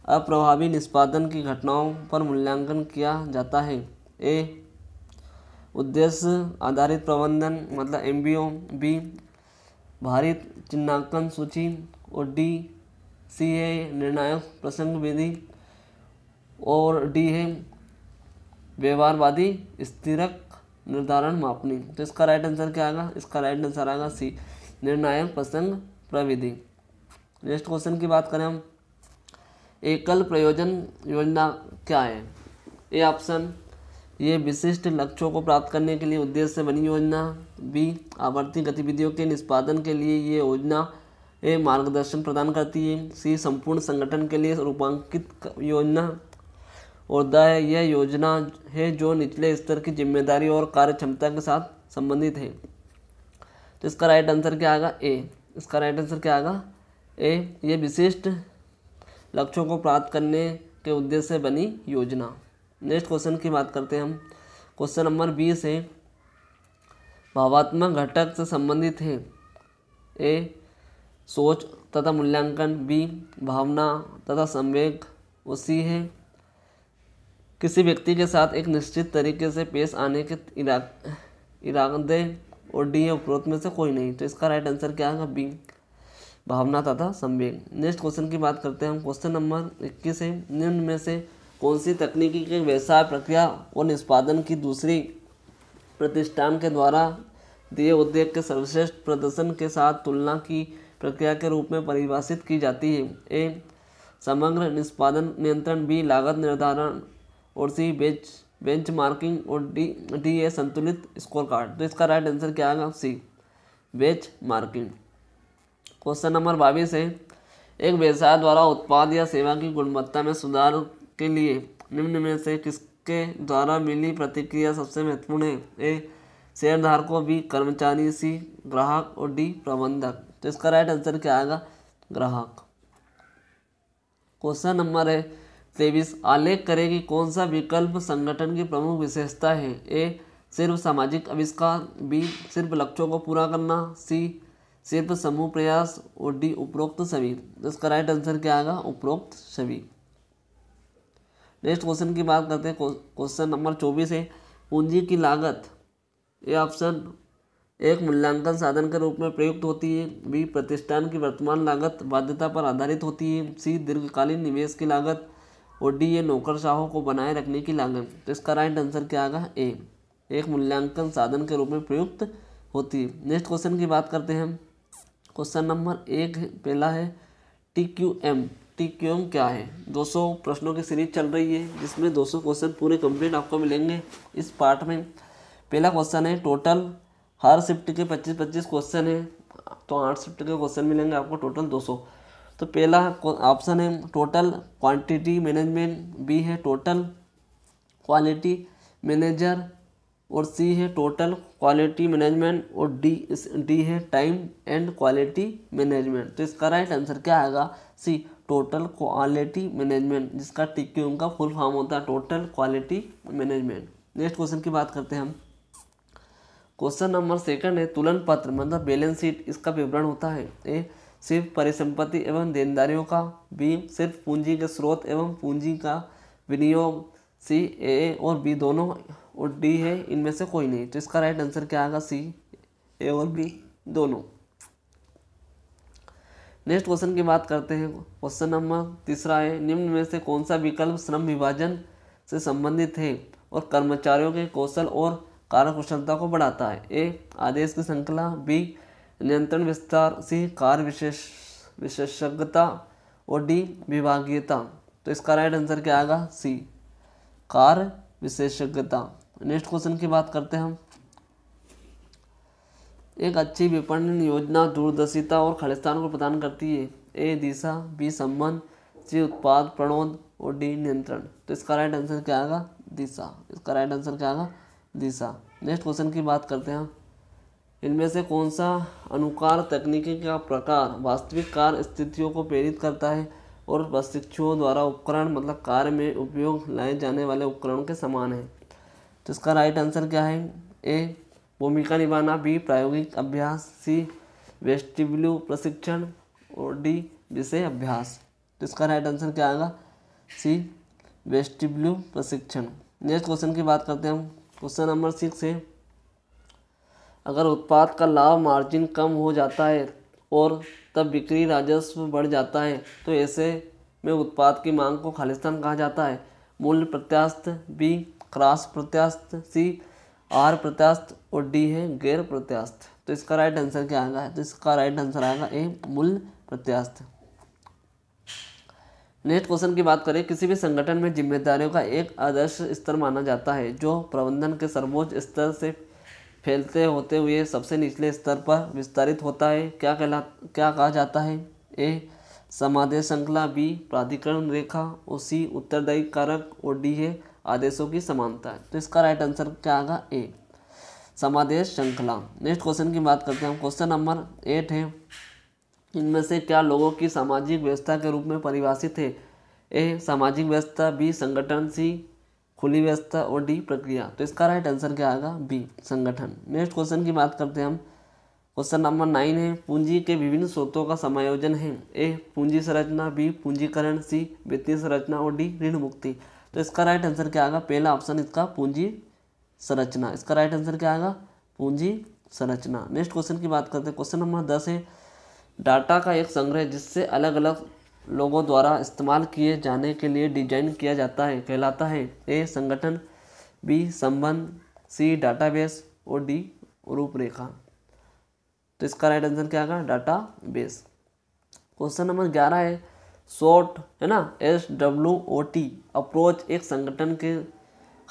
अप्रभावी निष्पादन की घटनाओं पर मूल्यांकन किया जाता है? ए, उद्देश्य आधारित प्रबंधन मतलब MBO। बी, भारित चिन्हांकन सूची। और डी, सी है निर्णायक प्रसंग विधि। और डी है व्यवहारवादी स्थिरक निर्धारण मापनी। तो इसका राइट आंसर क्या आएगा? इसका राइट आंसर आएगा सी, निर्णायक प्रसंग प्रविधि। नेक्स्ट क्वेश्चन की बात करें हम, एकल प्रयोजन योजना क्या है? ए ऑप्शन, ये विशिष्ट लक्ष्यों को प्राप्त करने के लिए उद्देश्य से बनी योजना। बी, आवर्ती गतिविधियों के निष्पादन के लिए ये योजना मार्गदर्शन प्रदान करती है। सी, संपूर्ण संगठन के लिए रूपांकित योजना। और द, यह योजना है जो निचले स्तर की जिम्मेदारी और कार्य क्षमता के साथ संबंधित है। तो इसका राइट आंसर क्या आएगा? ए, इसका राइट आंसर क्या आएगा? ए, ये विशिष्ट लक्ष्यों को प्राप्त करने के उद्देश्य से बनी योजना। नेक्स्ट क्वेश्चन की बात करते हैं हम, क्वेश्चन नंबर 20 है, भावात्मक घटक से संबंधित है। ए, सोच तथा मूल्यांकन। बी, भावना तथा संवेग। और सी है किसी व्यक्ति के साथ एक निश्चित तरीके से पेश आने के इरादे। और डी है उपरोक्त में से कोई नहीं। तो इसका राइट आंसर क्या आएगा? बी, भावना तथा संवेग। नेक्स्ट क्वेश्चन की बात करते हैं हम, क्वेश्चन नंबर 21 है, निम्न में से कौन सी तकनीकी के व्यवसाय प्रक्रिया और निष्पादन की दूसरी प्रतिष्ठान के द्वारा दिए उद्योग के सर्वश्रेष्ठ प्रदर्शन के साथ तुलना की प्रक्रिया के रूप में परिभाषित की जाती है? ए, समग्र निष्पादन नियंत्रण। बी, लागत निर्धारण। और सी, बेंच मार्किंग और डी है संतुलित स्कोर कार्ड। तो इसका राइट आंसर क्या आएगा? सी, बेंच मार्किंग। क्वेश्चन नंबर 22 है, एक व्यवसाय द्वारा उत्पाद या सेवा की गुणवत्ता में सुधार के लिए निम्न में से किसके द्वारा मिली प्रतिक्रिया सबसे महत्वपूर्ण है? ए शेयरधारकों, बी कर्मचारी, सी ग्राहक और डी प्रबंधक। तो इसका राइट आंसर क्या आएगा? ग्राहक। क्वेश्चन नंबर है 23, आलेख करें कि कौन सा विकल्प संगठन की प्रमुख विशेषता है? ए सिर्फ सामाजिक आविष्कार, बी सिर्फ लक्ष्यों को पूरा करना, सी सिर्फ समूह प्रयास और डी उपरोक्त सभी। तो इसका राइट आंसर क्या आएगा? उपरोक्त सभी। नेक्स्ट क्वेश्चन की बात करते हैं। क्वेश्चन नंबर 24 है, पूंजी की लागत ए ऑप्शन एक मूल्यांकन साधन के रूप में प्रयुक्त होती है, बी प्रतिष्ठान की वर्तमान लागत बाध्यता पर आधारित होती है, सी दीर्घकालीन निवेश की लागत और डी ये नौकरशाहों को बनाए रखने की लागत। तो इसका राइट आंसर क्या आएगा? ए एक मूल्यांकन साधन के रूप में प्रयुक्त होती है। नेक्स्ट क्वेश्चन की बात करते हैं हम। क्वेश्चन नंबर 1 पहला है TQM। TQM क्या है? 200 प्रश्नों की सीरीज चल रही है जिसमें 200 क्वेश्चन पूरे कंप्लीट आपको मिलेंगे इस पार्ट में। पहला क्वेश्चन है, टोटल हर शिफ्ट के 25-25 क्वेश्चन है, तो 8 शिफ्ट के क्वेश्चन मिलेंगे आपको टोटल 200। तो पहला ऑप्शन है टोटल क्वांटिटी मैनेजमेंट, बी है टोटल क्वालिटी मैनेजर और सी है टोटल क्वालिटी मैनेजमेंट और डी है टाइम एंड क्वालिटी मैनेजमेंट। तो इसका राइट आंसर क्या आएगा? सी टोटल क्वालिटी मैनेजमेंट, जिसका TQM का फुल फॉर्म होता है total quality management. Next question की बात करते हैं हम। क्वेश्चन नंबर 2 है, तुलन पत्र मतलब बैलेंस शीट इसका विवरण होता है? ए सिर्फ परिसंपत्ति एवं देनदारियों का, बी सिर्फ पूंजी के स्रोत एवं पूंजी का विनियोग, सी ए और बी दोनों और डी है इनमें से कोई नहीं। तो इसका राइट आंसर क्या आएगा? सी ए और बी दोनों। नेक्स्ट क्वेश्चन की बात करते हैं। क्वेश्चन नंबर 3 है, निम्न में से कौन सा विकल्प श्रम विभाजन से संबंधित है और कर्मचारियों के कौशल और कार्यकुशलता को बढ़ाता है? ए आदेश की श्रृंखला, बी नियंत्रण विस्तार, सी कार्य विशेषज्ञता और डी विभागीयता। तो इसका राइट आंसर क्या आएगा? सी कार्य विशेषज्ञता। नेक्स्ट क्वेश्चन की बात करते हैं हम। एक अच्छी विपणन योजना दूरदर्शिता और खालिस्तान को प्रदान करती है? ए दिशा, बी संबंध, सी उत्पाद प्रणोद और डी नियंत्रण। तो इसका राइट आंसर क्या आएगा? दिशा। इसका राइट आंसर क्या आएगा? दिशा। नेक्स्ट क्वेश्चन की बात करते हैं। इनमें से कौन सा अनुकार तकनीकी का प्रकार वास्तविक कार्य स्थितियों को प्रेरित करता है और प्रशिक्षुओं द्वारा उपकरण मतलब कार्य में उपयोग लाए जाने वाले उपकरणों के समान है? तो इसका राइट आंसर क्या है? ए भूमिका निभाना, बी प्रायोगिक अभ्यास, सी वेस्टिब्यूल प्रशिक्षण और डी विषय अभ्यास। तो इसका राइट आंसर क्या आएगा? सी वेस्टिब्यूल प्रशिक्षण। नेक्स्ट क्वेश्चन की बात करते हैं हम। क्वेश्चन नंबर 6 है, अगर उत्पाद का लाभ मार्जिन कम हो जाता है और तब बिक्री राजस्व बढ़ जाता है तो ऐसे में उत्पाद की मांग को खालिस्तान कहा जाता है? मूल्य प्रत्यास्थ, बी क्रॉस प्रत्यास्थ, सी आर प्रत्यास्थ और डी है गैर प्रत्यास्थ। तो इसका राइट आंसर क्या आएगा? तो इसका राइट आंसर आएगा ए मूल्य प्रत्यास्थ। नेक्स्ट क्वेश्चन की बात करें, किसी भी संगठन में जिम्मेदारियों का एक आदर्श स्तर माना जाता है जो प्रबंधन के सर्वोच्च स्तर से फैलते होते हुए सबसे निचले स्तर पर विस्तारित होता है? क्या कहा जाता है? ए समादेश श्रृंखला, बी प्राधिकरण रेखा और सी उत्तरदायी कारक और डी है आदेशों की समानता। तो इसका राइट आंसर क्या आएगा? ए समादेश श्रृंखला। नेक्स्ट क्वेश्चन की बात करते हैं हम। क्वेश्चन नंबर 8 है, इनमें से क्या लोगों की सामाजिक व्यवस्था के रूप में परिभाषित है? ए सामाजिक व्यवस्था, बी संगठन, सी खुली व्यवस्था और डी प्रक्रिया। तो इसका राइट आंसर क्या आएगा? बी संगठन। नेक्स्ट क्वेश्चन की बात करते हैं हम। क्वेश्चन नंबर 9 है, पूंजी के विभिन्न स्रोतों का समायोजन है? ए पूंजी संरचना, बी पूंजीकरण, सी वित्तीय संरचना और डी ऋण मुक्ति। तो इसका राइट आंसर क्या आएगा? पहला ऑप्शन इसका पूंजी संरचना। इसका राइट आंसर क्या आएगा? पूंजी संरचना। नेक्स्ट क्वेश्चन की बात करते हैं। क्वेश्चन नंबर 10 है, डाटा का एक संग्रह जिससे अलग अलग लोगों द्वारा इस्तेमाल किए जाने के लिए डिजाइन किया जाता है कहलाता है? ए संगठन, बी संबंध, सी डाटाबेस और डी रूपरेखा। तो इसका राइट आंसर क्या आएगा? डाटाबेस। क्वेश्चन नंबर 11 है, शॉर्ट है ना SWOT अप्रोच एक संगठन के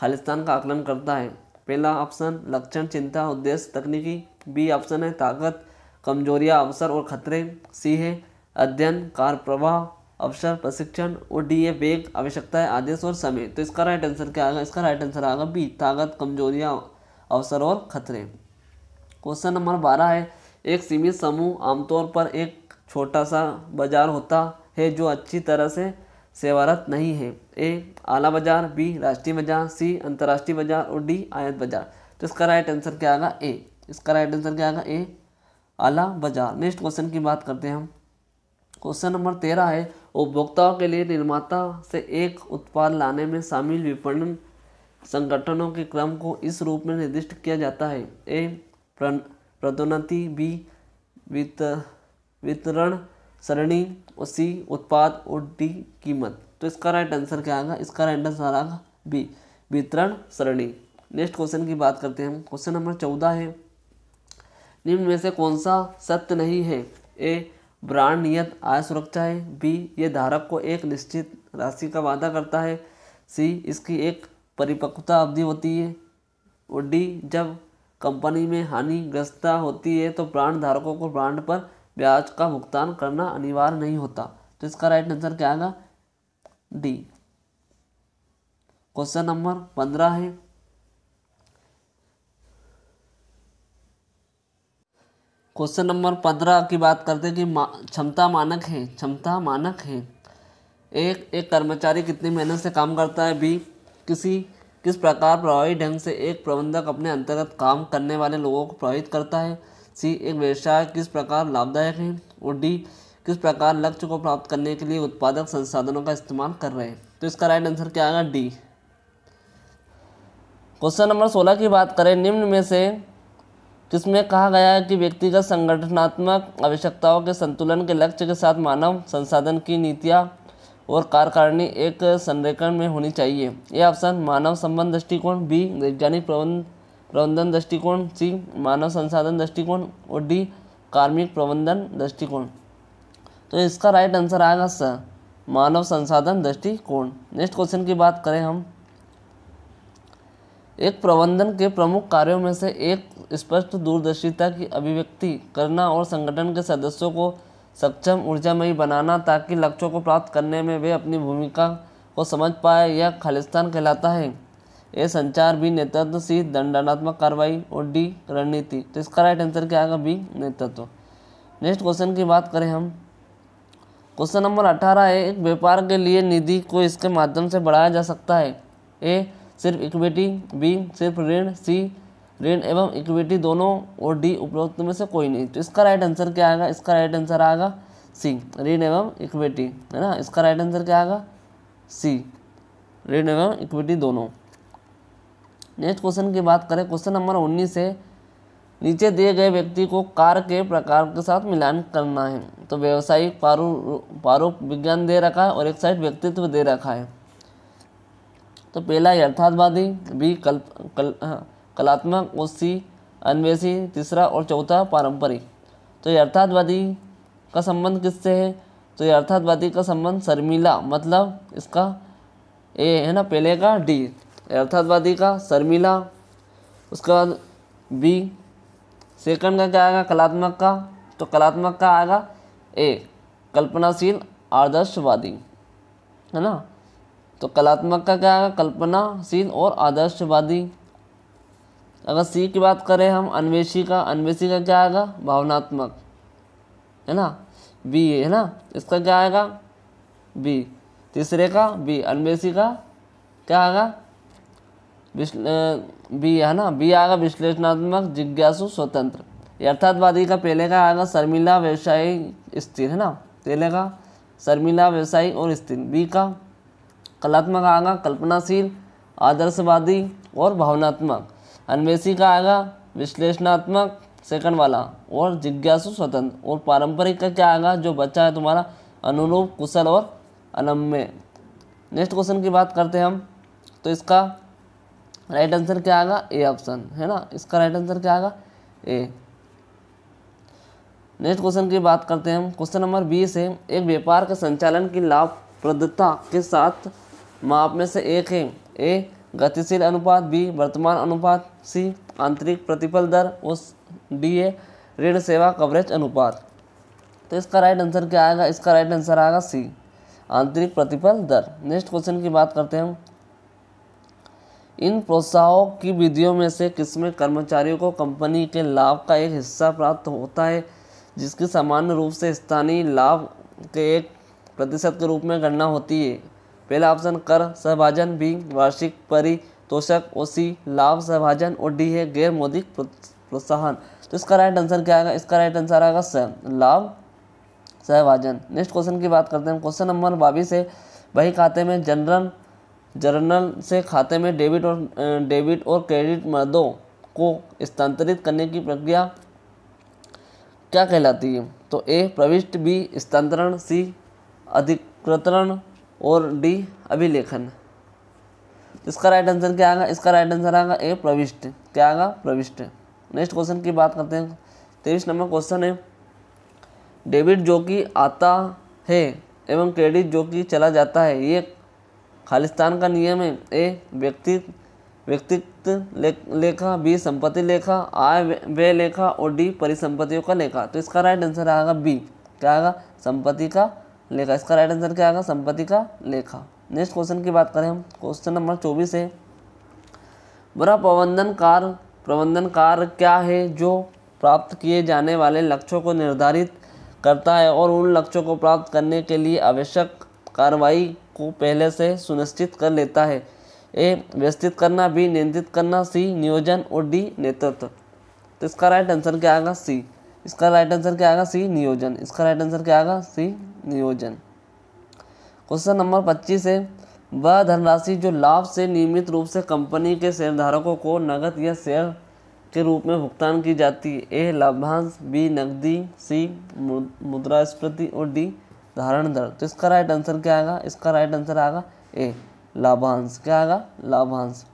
खालिस्तान का आकलन करता है। पहला ऑप्शन लक्षण, चिंता, उद्देश्य, तकनीकी। बी ऑप्शन है ताकत, कमजोरियां, अवसर और खतरे। सी है अध्ययन, कार्य प्रवाह, अवसर, प्रशिक्षण। और डी है वेग, आवश्यकताएं, आदेश और समय। तो इसका राइट आंसर क्या आएगा? इसका राइट आंसर आएगा बी, ताकत, कमजोरियां, अवसर और खतरे। क्वेश्चन नंबर 12 है, एक सीमित समूह आमतौर पर एक छोटा सा बाजार होता है जो अच्छी तरह से सेवारत नहीं है। ए आला बाजार, बी राष्ट्रीय बाजार, सी अंतर्राष्ट्रीय बाजार और डी आयात बाजार। तो इसका राइट आंसर क्या आएगा? ए। इसका राइट आंसर क्या आएगा? ए आला बाजार। नेक्स्ट क्वेश्चन की बात करते हैं हम। क्वेश्चन नंबर 13 है, उपभोक्ताओं के लिए निर्माता से एक उत्पाद लाने में शामिल विपणन संगठनों के क्रम को इस रूप में निर्दिष्ट किया जाता है। ए पदोन्नति, बी वितरण सरणी और सी उत्पाद और डी कीमत। तो इसका राइट आंसर क्या आएगा? इसका राइट आंसर आएगा बी वितरण सरणी। नेक्स्ट क्वेश्चन की बात करते हैं हम। क्वेश्चन नंबर 14 है, निम्न में से कौन सा सत्य नहीं है? ए ब्रांड नियत आय सुरक्षा है, बी ये धारक को एक निश्चित राशि का वादा करता है, सी इसकी एक परिपक्वता अवधि होती है और डी जब कंपनी में हानिग्रस्तता होती है तो ब्रांड धारकों को ब्रांड पर ब्याज का भुगतान करना अनिवार्य नहीं होता। तो इसका राइट आंसर क्या आएगा? डी। क्वेश्चन नंबर 15 है, क्वेश्चन नंबर 15 की बात करते हैं कि क्षमता मानक है। क्षमता मानक है, एक कर्मचारी कितनी मेहनत से काम करता है, बी किस प्रकार प्रभावी ढंग से एक प्रबंधक अपने अंतर्गत काम करने वाले लोगों को प्रभावित करता है, सी एक व्यवसाय किस प्रकार लाभदायक है और डी किस प्रकार लक्ष्य को प्राप्त करने के लिए उत्पादक संसाधनों का इस्तेमाल कर रहे हैं। तो इसका राइट आंसर क्या आएगा? डी। क्वेश्चन नंबर 16 की बात करें, निम्न में से किसमें कहा गया है कि व्यक्तिगत संगठनात्मक आवश्यकताओं के संतुलन के लक्ष्य के साथ मानव संसाधन की नीतियाँ और कार्यकारिणी एक संरेखण में होनी चाहिए? ये ऑप्शन मानव संबंध दृष्टिकोण, बी वैज्ञानिक प्रबंधन दृष्टिकोण, सी मानव संसाधन दृष्टिकोण और डी कार्मिक प्रबंधन दृष्टिकोण। तो इसका राइट आंसर आएगा सर मानव संसाधन दृष्टिकोण। नेक्स्ट क्वेश्चन की बात करें हम, एक प्रबंधन के प्रमुख कार्यों में से एक स्पष्ट दूरदर्शिता की अभिव्यक्ति करना और संगठन के सदस्यों को सक्षम ऊर्जामयी बनाना ताकि लक्ष्यों को प्राप्त करने में वे अपनी भूमिका को समझ पाए, यह खालिस्तान कहलाता है। ए संचार, बी नेतृत्व, सी दंडात्मक कार्रवाई और डी रणनीति। तो इसका राइट आंसर क्या आएगा? बी नेतृत्व। नेक्स्ट क्वेश्चन की बात करें हम, क्वेश्चन नंबर 18 है, एक व्यापार के लिए निधि को इसके माध्यम से बढ़ाया जा सकता है। ए सिर्फ इक्विटी, बी सिर्फ ऋण, सी ऋण एवं इक्विटी दोनों और डी उपरोक्त में से कोई नहीं। तो इसका राइट आंसर क्या आएगा? इसका राइट आंसर आएगा सी ऋण एवं इक्विटी, है ना। इसका राइट आंसर क्या आएगा? सी ऋण एवं इक्विटी दोनों। नेक्स्ट क्वेश्चन की बात करें, क्वेश्चन नंबर 19 है, नीचे दिए गए व्यक्ति को कार्य के प्रकार के साथ मिलान करना है। तो व्यवसायिक प्रारूप विज्ञान दे रखा है और एक साइड व्यक्तित्व दे रखा है। तो पहला यथार्थवादी, बी कलात्मक और सी अन्वेषी, तीसरा और चौथा पारंपरिक। तो यथार्थवादी का संबंध किससे है? तो यथार्थवादी का संबंध शर्मिला, मतलब इसका ए है ना, पहले का डी यथार्थवादी का शर्मिला, उसके बाद बी सेकंड का क्या आएगा? कलात्मक का। तो कलात्मक का आएगा ए कल्पनाशील आदर्शवादी, है ना। तो कलात्मक का क्या आएगा? कल्पनाशील और आदर्शवादी। अगर सी की बात करें हम अन्वेषी का क्या आएगा? भावनात्मक, है ना। बी है ना, इसका क्या आएगा? बी तीसरे का बी अन्वेषी का क्या आएगा? बी है ना, बी आएगा विश्लेषणात्मक, जिज्ञासु, स्वतंत्र। यथार्थवादी का पहले का आएगा शर्मिला, व्यवसायी, स्थिर, है ना। पहले का शर्मिला, व्यवसायी और स्थिर। बी का कलात्मक आएगा कल्पनाशील, आदर्शवादी और भावनात्मक। अन्वेषी का आएगा विश्लेषणात्मक, सेकंड वाला, और जिज्ञासु, स्वतंत्र। और पारंपरिक का क्या आएगा जो बच्चा है तुम्हारा? अनुरूप, कुशल और अनम्य। नेक्स्ट क्वेश्चन की बात करते हैं हम, तो इसका राइट आंसर क्या आएगा? ए ऑप्शन, है ना। इसका राइट आंसर क्या आएगा? ए। नेक्स्ट क्वेश्चन की बात करते हैं हम, क्वेश्चन नंबर 20 है, एक व्यापार के संचालन की लाभप्रदता के सात माप में से एक है। ए गतिशील अनुपात, बी वर्तमान अनुपात, सी आंतरिक प्रतिफल दर और डी है ऋण सेवा कवरेज अनुपात। तो इसका राइट आंसर क्या आएगा? इसका राइट आंसर आएगा सी आंतरिक प्रतिफल दर। नेक्स्ट क्वेश्चन की बात करते हैं हम। इन प्रोत्साहन की विधियों में से किसमें कर्मचारियों को कंपनी के लाभ का एक हिस्सा प्राप्त होता है जिसकी सामान्य रूप से स्थानीय लाभ के 1% के रूप में गणना होती है? पहला ऑप्शन कर सहभाजन, बी वार्षिक परितोषक और सी लाभ सहभाजन और डी है गैर मौद्रिक प्रोत्साहन। तो इसका राइट आंसर क्या आएगा? इसका राइट आंसर आएगा लाभ सहभाजन। नेक्स्ट क्वेश्चन की बात करते हैं। क्वेश्चन नंबर 22 है बही खाते में जर्नल से खाते में डेबिट और क्रेडिट मदों को स्थानांतरित करने की प्रक्रिया क्या कहलाती है? तो ए प्रविष्टि, बी स्थानांतरण, सी अधिकृतरण और डी अभिलेखन। इसका राइट आंसर क्या आएगा? इसका राइट आंसर आएगा ए प्रविष्टि। क्या आएगा? प्रविष्टि। नेक्स्ट क्वेश्चन की बात करते हैं। 23 नंबर क्वेश्चन है डेबिट जो कि आता है एवं क्रेडिट जो कि चला जाता है ये खालिस्तान का नियम है? ए व्यक्तिगत लेखा, बी संपत्ति लेखा, आय व्यय लेखा और डी परिसंपत्तियों का लेखा। तो इसका राइट आंसर आएगा बी। क्या आएगा? संपत्ति का लेखा। इसका राइट आंसर क्या आएगा? संपत्ति का लेखा। नेक्स्ट क्वेश्चन की बात करें हम। क्वेश्चन नंबर 24 है बुरा प्रबंधन कार्य क्या है जो प्राप्त किए जाने वाले लक्ष्यों को निर्धारित करता है और उन लक्ष्यों को प्राप्त करने के लिए आवश्यक कार्रवाई को पहले से सुनिश्चित कर लेता है? ए व्यवस्थित करना, बी नियंत्रित करना, सी नियोजन और डी नेतृत्व। तो इसका राइट आंसर क्या आएगा? सी। इसका राइट आंसर क्या आएगा? सी नियोजन। इसका राइट आंसर क्या आएगा? सी नियोजन। क्वेश्चन नंबर 25 है वह धनराशि जो लाभ से नियमित रूप से कंपनी के शेयरधारकों को नकद या शेयर के रूप में भुगतान की जाती है? ए लाभांश, बी नकदी, सी मुद्रास्फीति और डी धारण दर। तो इसका राइट आंसर क्या आएगा? इसका राइट आंसर आएगा ए लाभांश। क्या आएगा? लाभांश।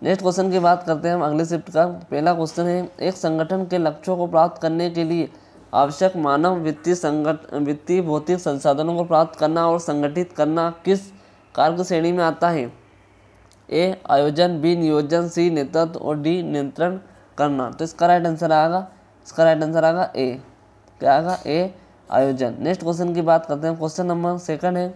नेक्स्ट क्वेश्चन की बात करते हैं हम अगले शिफ्ट का। पहला क्वेश्चन है एक संगठन के लक्ष्यों को प्राप्त करने के लिए आवश्यक मानव वित्तीय भौतिक संसाधनों को प्राप्त करना और संगठित करना किस कार्य की श्रेणी में आता है? ए आयोजन, बी नियोजन, सी नेतृत्व और डी नियंत्रण करना। तो इसका राइट आंसर आएगा? इसका राइट आंसर आएगा ए। क्या आएगा? ए आयोजन। नेक्स्ट क्वेश्चन की बात करते हैं। क्वेश्चन नंबर 2 है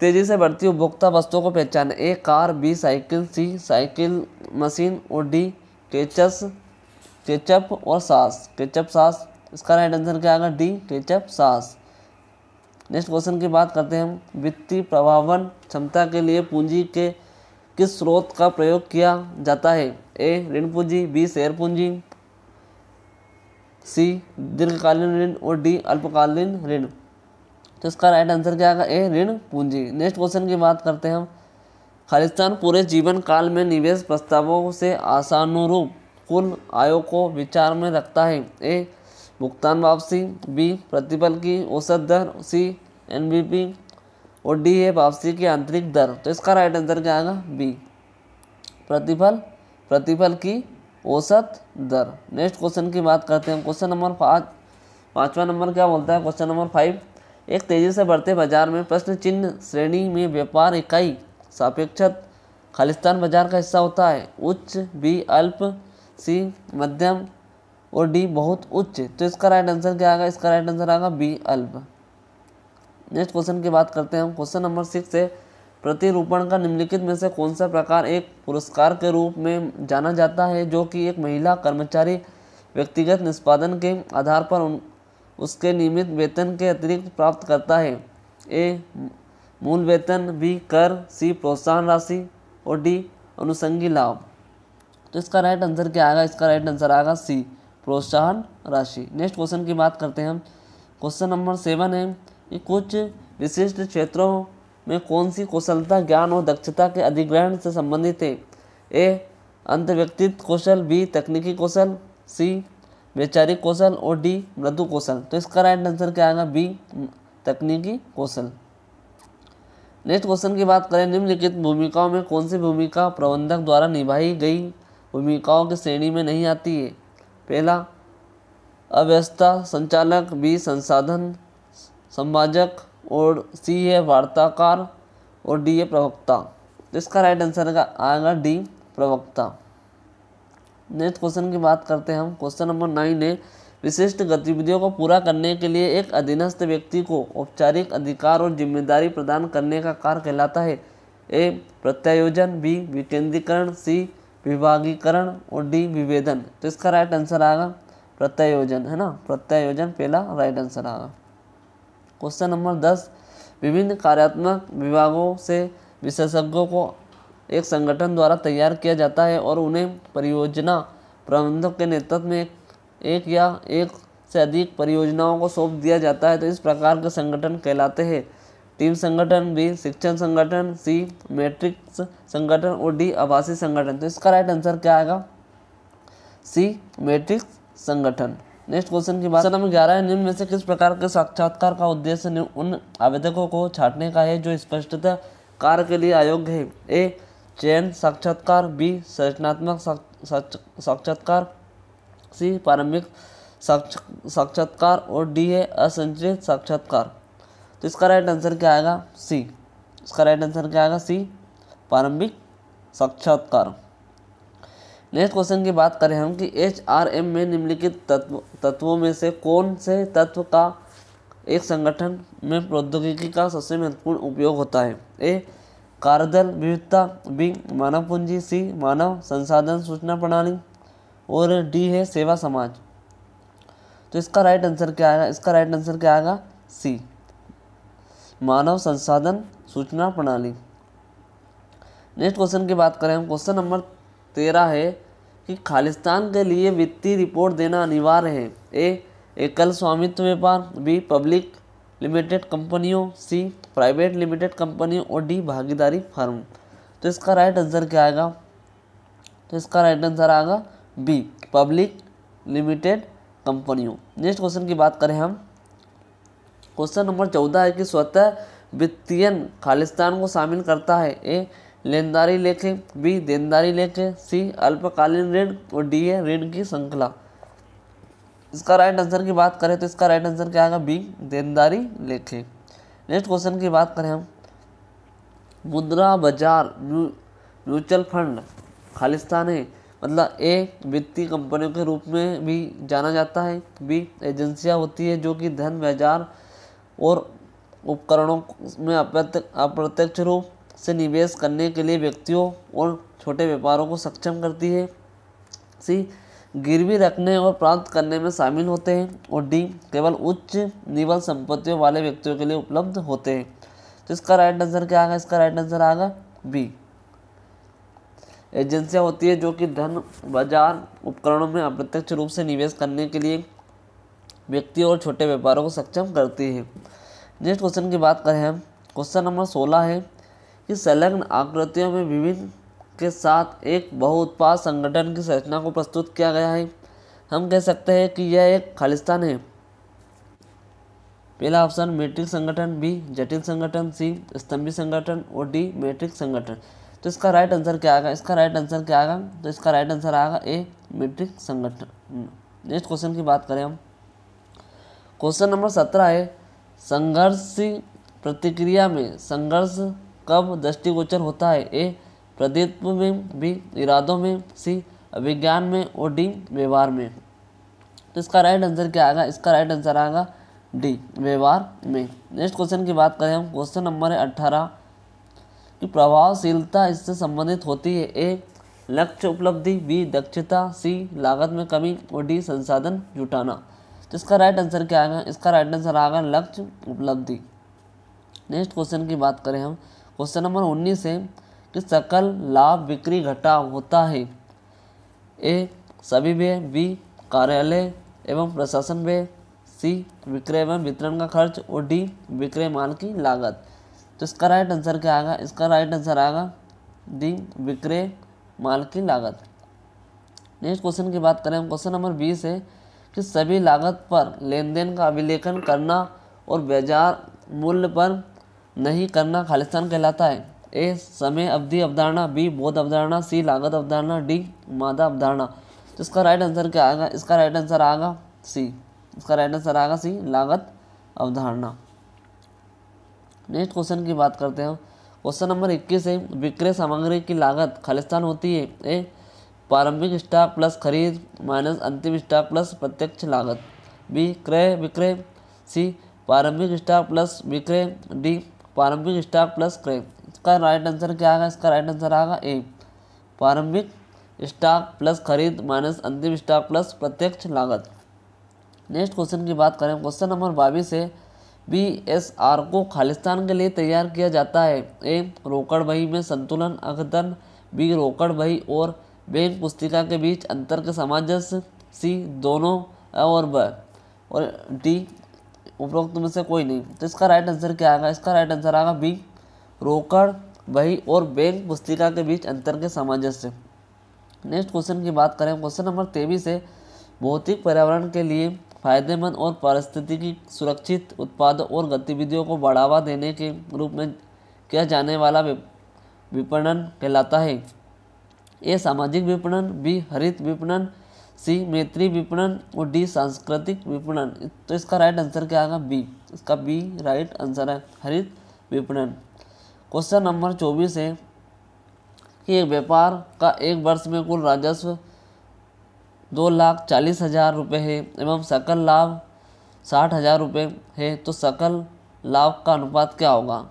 तेजी से बढ़ती उपभोक्ता वस्तुओं को पहचाने? ए कार, बी साइकिल, सी साइकिल मशीन और डी केचप और सास। इसका राइट आंसर क्या आएगा? डी केचप सास। नेक्स्ट क्वेश्चन की बात करते हैं हम वित्तीय प्रभावन क्षमता के लिए पूंजी के किस स्रोत का प्रयोग किया जाता है? ए ऋण पूंजी, बी शेयर पूंजी, सी दीर्घकालीन ऋण और डी अल्पकालीन ऋण। तो इसका राइट आंसर क्या आएगा? ए ऋण पूंजी। नेक्स्ट क्वेश्चन की बात करते हैं हम खालिस्तान पूरे जीवन काल में निवेश प्रस्तावों से आशानुरूप कुल आयों को विचार में रखता है? ए भुगतान वापसी, बी प्रतिफल की औसत दर, सी एनबीपी और डी है वापसी की आंतरिक दर। तो इसका राइट आंसर क्या आएगा? बी प्रतिफल की औसत दर। नेक्स्ट क्वेश्चन की बात करते हैं। क्वेश्चन नंबर 5वां नंबर क्या बोलता है? क्वेश्चन नंबर 5 एक तेजी से बढ़ते बाजार में प्रश्न चिन्ह श्रेणी में व्यापार इकाई सापेक्षत खालिस्तान बाजार का हिस्सा होता है? उच्च, बी अल्प, सी मध्यम और डी बहुत उच्च। तो इसका राइट आंसर क्या आएगा? इसका राइट आंसर आएगा बी अल्प। नेक्स्ट क्वेश्चन की बात करते हैं हम। क्वेश्चन नंबर 6 है प्रतिरूपण का निम्नलिखित में से कौन सा प्रकार एक पुरस्कार के रूप में जाना जाता है जो कि एक महिला कर्मचारी व्यक्तिगत निष्पादन के आधार पर उसके नियमित वेतन के अतिरिक्त प्राप्त करता है? ए मूल वेतन, बी कर, सी प्रोत्साहन राशि और डी अनुषंगी लाभ। तो इसका राइट आंसर क्या आएगा? इसका राइट आंसर आएगा सी प्रोत्साहन राशि। नेक्स्ट क्वेश्चन की बात करते हैं हम। क्वेश्चन नंबर 7 है कि कुछ विशिष्ट क्षेत्रों में कौन सी कुशलता ज्ञान और दक्षता के अधिग्रहण से संबंधित है? ए अंतर्व्यक्तित्व कौशल, बी तकनीकी कौशल, सी वैचारिक कौशल और डी मृदु कौशल। तो इसका राइट आंसर क्या आएगा? बी तकनीकी कौशल। नेक्स्ट क्वेश्चन की बात करें निम्नलिखित भूमिकाओं में कौन सी भूमिका प्रबंधक द्वारा निभाई गई भूमिकाओं की श्रेणी में नहीं आती है? पहला अव्यवस्था संचालक, बी संसाधन संभाजक और सी है वार्ताकार और डी है प्रवक्ता। तो इसका राइट आंसर आएगा डी, प्रवक्ता। नेक्स्ट क्वेश्चन की बात करते हैं हम। क्वेश्चन नंबर 9 है, विशिष्ट गतिविधियों को पूरा करने के लिए एक अधीनस्थ व्यक्ति को औपचारिक अधिकार और जिम्मेदारी प्रदान करने का कार्य कहलाता है। ए, प्रत्यायोजन, बी, विकेंद्रीकरण, सी, विभागीकरण और डी, विभेदन। तो इसका राइट आंसर आएगा प्रत्यायोजन, है ना, प्रत्यायोजन पहला राइट आंसर आएगा। क्वेश्चन नंबर 10, विभिन्न कार्यात्मक विभागों से विशेषज्ञों को एक संगठन द्वारा तैयार किया जाता है और उन्हें परियोजना प्रबंधक के नेतृत्व में एक या एक से अधिक परियोजनाओं को सौंप दिया जाता है। तो इस प्रकार के संगठन कहलाते हैं टीम संगठन, बी, शिक्षण संगठन, सी, मैट्रिक्स संगठन और डी, आभासी संगठन। तो इसका राइट आंसर क्या आएगा? सी, मैट्रिक्स संगठन। नेक्स्ट क्वेश्चन की बात नंबर 11 है, निम्न में से किस प्रकार के साक्षात्कार का उद्देश्य उन आवेदकों को छांटने का है जो स्पष्टतः कार्य के लिए अयोग्य है? ए, चयन साक्षात्कार, बी, संरचनात्मक साक्षात्कार, सी, प्रारंभिक साक्षात्कार और डी है असंरचित साक्षात्कार। तो इसका राइट आंसर क्या आएगा? सी। इसका राइट आंसर क्या आएगा? सी, प्रारंभिक साक्षात्कार। नेक्स्ट क्वेश्चन की बात करें हम कि HRM में निम्नलिखित तत्वों में से कौन से तत्व का एक संगठन में प्रौद्योगिकी का सबसे महत्वपूर्ण उपयोग होता है? ए, कार्यदल विविधता, बी, मानव पूंजी, सी, मानव संसाधन सूचना प्रणाली और डी है सेवा समाज। तो इसका राइट आंसर क्या आएगा? इसका राइट आंसर क्या आएगा? सी, मानव संसाधन सूचना प्रणाली। नेक्स्ट क्वेश्चन की बात करें हम। क्वेश्चन नंबर 13 है कि खालिस्तान के लिए वित्तीय रिपोर्ट देना अनिवार्य है? ए, एकल स्वामित्व व्यापार, बी, पब्लिक लिमिटेड कंपनियों, सी, प्राइवेट लिमिटेड कंपनियों और डी, भागीदारी फर्म। तो इसका राइट आंसर क्या आएगा? तो इसका राइट आंसर आएगा बी, पब्लिक लिमिटेड कंपनियों। नेक्स्ट क्वेश्चन की बात करें हम। क्वेश्चन नंबर 14 है कि स्वतः वित्तीयन खालिस्तान को शामिल करता है? ए, लेनदारी लेखे, बी, देनदारी लेखे, सी, अल्पकालीन ऋण और डी है ऋण की श्रृंखला। इसका राइट आंसर की बात करें तो इसका राइट आंसर क्या आएगा? बी, देनदारी लेखे। नेक्स्ट क्वेश्चन की बात करें हम। मुद्रा बाजार म्यूचुअल फंड खालिस्तान है, मतलब ए, वित्तीय कंपनियों के रूप में भी जाना जाता है, बी, एजेंसियां होती है जो कि धन बाजार और उपकरणों में अप्रत्यक्ष रूप से निवेश करने के लिए व्यक्तियों और छोटे व्यापारों को सक्षम करती है, सी, गिरवी रखने और प्राप्त करने में शामिल होते हैं और डी, केवल उच्च निवल संपत्तियों वाले व्यक्तियों के लिए उपलब्ध होते हैं। तो इसका राइट आंसर क्या आएगा? इसका राइट आंसर आएगा बी, एजेंसियां होती है जो कि धन बाजार उपकरणों में अप्रत्यक्ष रूप से निवेश करने के लिए व्यक्तियों और छोटे व्यापारों को सक्षम करती है। नेक्स्ट क्वेश्चन की बात करें हम। क्वेश्चन नंबर 16 है कि संलग्न आकृतियों में विभिन्न के साथ एक बहुउत्पाद संगठन की संरचना को प्रस्तुत किया गया है। हम कह सकते हैं कि यह एक खालिस्तान है। पहला ऑप्शन मैट्रिक संगठन, बी, जटिल संगठन, सी, स्तंभी संगठन और डी, मैट्रिक संगठन। तो इसका राइट आंसर क्या आएगा? इसका राइट आंसर क्या आएगा? तो इसका राइट आंसर आएगा ए, मैट्रिक संगठन। नेक्स्ट क्वेश्चन की बात करें हम। क्वेश्चन नंबर 17 है, संघर्ष प्रतिक्रिया में संघर्ष कब दृष्टिगोचर होता है? ए, प्रतित्व में, बी, इरादों में, सी, अभिज्ञान में और डी, व्यवहार में। तो इसका राइट आंसर क्या आएगा? इसका राइट आंसर आएगा डी, व्यवहार में। नेक्स्ट क्वेश्चन की बात करें हम। क्वेश्चन नंबर 18 की प्रभावशीलता इससे संबंधित होती है? ए, लक्ष्य उपलब्धि, बी, दक्षता, सी, लागत में कमी और डी, संसाधन जुटाना। तो इसका राइट आंसर क्या आएगा? इसका राइट आंसर आएगा लक्ष्य उपलब्धि। नेक्स्ट क्वेश्चन की बात करें हम। क्वेश्चन नंबर 19 है कि सकल लाभ बिक्री घटा होता है? ए, सभी व्यय, बी, कार्यालय एवं प्रशासन व्यय, सी, विक्रय एवं वितरण का खर्च और डी, विक्रय माल की लागत। तो इसका राइट आंसर क्या आएगा? इसका राइट आंसर आएगा डी, विक्रय माल की लागत। नेक्स्ट क्वेश्चन की बात करें हम। क्वेश्चन नंबर 20 है कि सभी लागत पर लेन देन का अभिलेखन करना और बाजार मूल्य पर नहीं करना खालिस्तान कहलाता है? ए, समय अवधि अवधारणा, बी, बोध अवधारणा, सी, लागत अवधारणा, डी, मादा अवधारणा। तो इसका राइट आंसर क्या आएगा? इसका राइट आंसर आएगा सी। इसका राइट आंसर आएगा सी, लागत अवधारणा। नेक्स्ट क्वेश्चन की बात करते हैं। क्वेश्चन नंबर 21 है, विक्रय सामग्री की लागत खालिस्तान होती है। ए प्रारंभिक स्टॉक प्लस खरीद माइनस अंतिम स्टॉक प्लस प्रत्यक्ष लागत। बी क्रय विक्रय। सी प्रारंभिक स्टॉक प्लस विक्रय। डी प्रारंभिक स्टॉक प्लस क्रय। इसका राइट आंसर क्या आएगा? इसका राइट आंसर आएगा ए प्रारंभिक स्टॉक प्लस खरीद माइनस अंतिम स्टॉक प्लस प्रत्यक्ष लागत। नेक्स्ट क्वेश्चन की बात करें, क्वेश्चन नंबर 22 है, BSR को खालिस्तान के लिए तैयार किया जाता है। ए रोकड़ बही में संतुलन अद्यतन। बी रोकड़ बही और बैंक पुस्तिका के बीच अंतर के सामंजस्य। सी दोनों और ब और डी उपरोक्त में से कोई नहीं। तो इसका राइट आंसर क्या आएगा? इसका राइट आंसर आएगा बी रोकड़ बही और बैंक पुस्तिका के बीच अंतर के सामंजस्य। नेक्स्ट क्वेश्चन की बात करें, क्वेश्चन नंबर 23 है, भौतिक पर्यावरण के लिए फायदेमंद और पारिस्थितिकी सुरक्षित उत्पादों और गतिविधियों को बढ़ावा देने के रूप में किया जाने वाला विपणन कहलाता है। ए सामाजिक विपणन। बी हरित विपणन। सी मैत्री विपणन और डी सांस्कृतिक विपणन। तो इसका राइट आंसर क्या आएगा? बी। इसका बी राइट आंसर है, हरित विपणन। क्वेश्चन नंबर 24 है कि एक व्यापार का एक वर्ष में कुल राजस्व 2,40,000 रुपये है एवं सकल लाभ 60,000 रुपये है, तो सकल लाभ का अनुपात क्या होगा?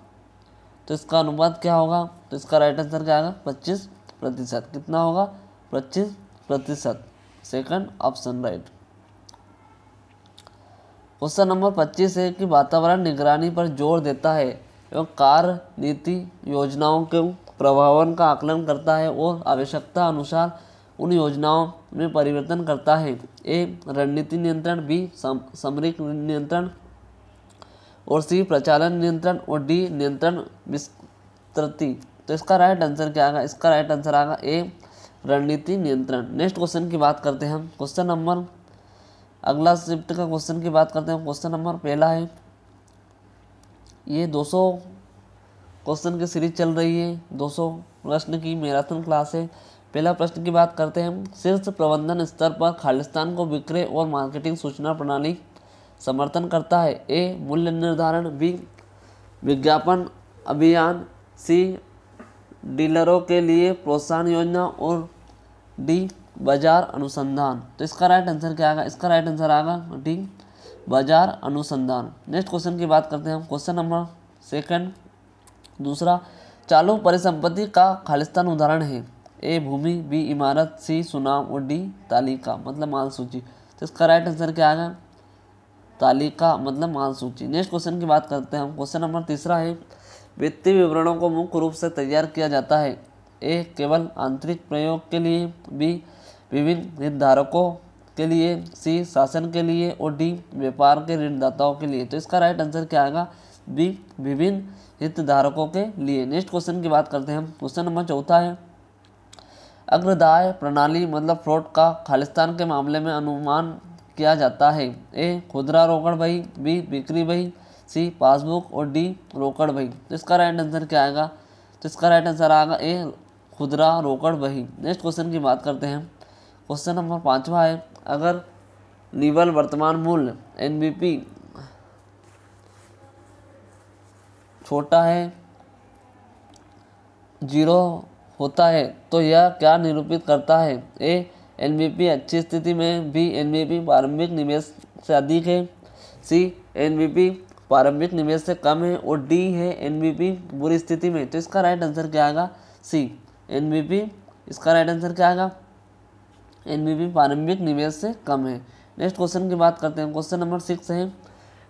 तो इसका अनुपात क्या होगा? तो इसका राइट आंसर क्या आएगा? 25%। कितना होगा? 25%। Second option right. Question number 25 है कि वातावरण निगरानी पर जोर देता है एवं कार्य नीति योजनाओं के प्रभावन का आकलन करता है और आवश्यकता अनुसार उन योजनाओं में परिवर्तन करता है। ए रणनीति नियंत्रण। बी सामरिक नियंत्रण और सी प्रचालन नियंत्रण और डी नियंत्रण विस्तृति। तो इसका राइट आंसर क्या आएगा? इसका राइट आंसर आएगा ए रणनीति नियंत्रण। नेक्स्ट क्वेश्चन की बात करते हैं हम। क्वेश्चन नंबर अगला शिफ्ट का क्वेश्चन की बात करते हैं। क्वेश्चन नंबर पहला है, ये 200 क्वेश्चन की सीरीज चल रही है, 200 प्रश्न की मैराथन क्लास है। पहला प्रश्न की बात करते हैं हम, शीर्ष प्रबंधन स्तर पर खालिस्तान को विक्रय और मार्केटिंग सूचना प्रणाली समर्थन करता है। ए मूल्य निर्धारण। बी विज्ञापन अभियान। सी डीलरों के लिए प्रोत्साहन योजना और डी बाजार अनुसंधान। तो इसका राइट आंसर क्या आएगा? इसका राइट आंसर आएगा डी बाजार अनुसंधान। नेक्स्ट क्वेश्चन की बात करते हैं हम। क्वेश्चन नंबर सेकंड दूसरा, चालू परिसंपत्ति का खालिस्तान उदाहरण है। ए भूमि। बी इमारत। सी सुनाम और डी तालिका मतलब माल सूची। तो इसका राइट आंसर क्या आएगा? तालिका मतलब माल सूची। नेक्स्ट क्वेश्चन की बात करते हैं हम। क्वेश्चन नंबर तीसरा है, वित्तीय विवरणों को मुख्य रूप से तैयार किया जाता है। ए केवल आंतरिक प्रयोग के लिए। बी विभिन्न हितधारकों के लिए। सी शासन के लिए और डी व्यापार के ऋणदाताओं के लिए। तो इसका राइट आंसर क्या आएगा? बी विभिन्न हितधारकों के लिए। नेक्स्ट क्वेश्चन की बात करते हैं हम। क्वेश्चन नंबर चौथा है, अग्रदाय प्रणाली मतलब फ्रॉड का खालिस्तान के मामले में अनुमान किया जाता है। ए खुदरा रोकड़ बही। बी बिक्री बही। सी पासबुक और डी रोकड़ बही। तो इसका राइट आंसर क्या आएगा? तो इसका राइट आंसर आएगा ए खुदरा रोकड़ बही। नेक्स्ट क्वेश्चन की बात करते हैं। क्वेश्चन नंबर 5वां है, अगर निवल वर्तमान मूल्य NBP छोटा है 0 होता है तो यह क्या निरूपित करता है? ए NBP अच्छी स्थिति में। बी NBP प्रारंभिक निवेश से अधिक है। सी NBP प्रारंभिक निवेश से कम है और डी है NBP बुरी स्थिति में। तो इसका राइट आंसर क्या आएगा? सी NBP। इसका राइट आंसर क्या आएगा? NBP प्रारंभिक निवेश से कम है। नेक्स्ट क्वेश्चन की बात करते हैं। क्वेश्चन नंबर 6 है,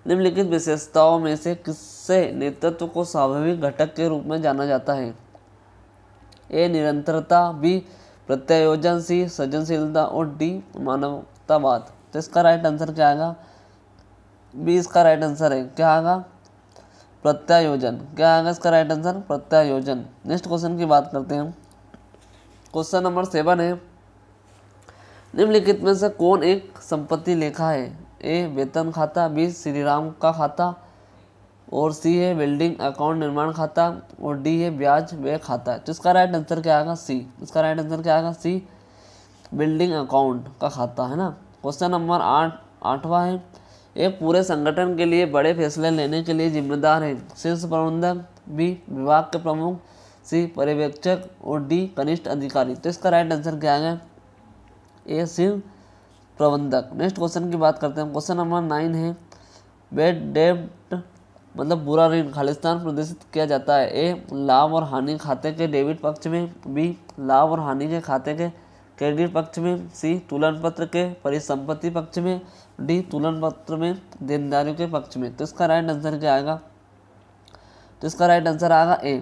निम्नलिखित विशेषताओं में से किससे नेतृत्व को स्वाभाविक घटक के रूप में जाना जाता है? ए निरंतरता। बी प्रत्यायोजन। सी सृजनशीलता और डी मानवतावाद। तो इसका राइट आंसर क्या आएगा? बी इसका राइट आंसर है, क्या आएगा? प्रत्यायोजन। क्या आएगा इसका राइट आंसर? प्रत्यायोजन। नेक्स्ट क्वेश्चन की बात करते हैं हम। क्वेश्चन नंबर 7 है, निम्नलिखित में से कौन एक संपत्ति लेखा है? ए वेतन खाता। बी श्रीराम का खाता और सी है बिल्डिंग अकाउंट निर्माण खाता और डी है ब्याज व्यय खाता। तो इसका राइट आंसर क्या आएगा? सी। इसका राइट आंसर क्या आएगा? सी बिल्डिंग अकाउंट का खाता है ना। क्वेश्चन नंबर 8वां है, एक पूरे संगठन के लिए बड़े फैसले लेने के लिए जिम्मेदार है। शीर्ष प्रबंधक, बी विभाग के प्रमुख, सी पर्यवेक्षक और डी कनिष्ठ अधिकारी। तो इसका राइट आंसर क्या है? ए शीर्ष प्रबंधक। नेक्स्ट क्वेश्चन की बात करते हैं। क्वेश्चन नंबर 9 है, बैड डेब्ट मतलब बुरा ऋण खालिस्तान प्रदर्शित किया जाता है। ए लाभ और हानि खाते के डेबिट पक्ष में, बी लाभ और हानि के खाते के क्रेडिट पक्ष में, सी तुलन पत्र के परिसंपत्ति पक्ष में, डी तुलन पत्र में देनदारियों के पक्ष में। तो इसका राइट आंसर क्या आएगा? तो इसका राइट आंसर आएगा ए।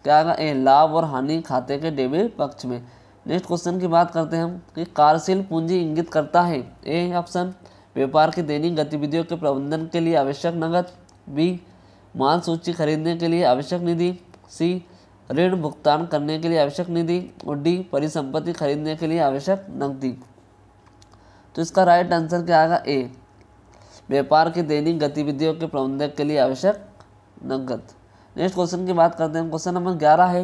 क्या आएगा? ए लाभ और हानि खाते के डेबिट पक्ष में। नेक्स्ट क्वेश्चन की बात करते हैं हम कि कार्यशील पूंजी इंगित करता है। ए ऑप्शन व्यापार की दैनिक गतिविधियों के प्रबंधन के लिए आवश्यक नकद, बी माल सूची खरीदने के लिए आवश्यक निधि, सी ऋण भुगतान करने के लिए आवश्यक निधि और डी परिसंपत्ति खरीदने के लिए आवश्यक नकदी। तो इसका राइट आंसर क्या आएगा? ए व्यापार की दैनिक गतिविधियों के प्रबंधन के लिए आवश्यक नकद। नेक्स्ट क्वेश्चन की बात करते हैं। क्वेश्चन नंबर 11 है,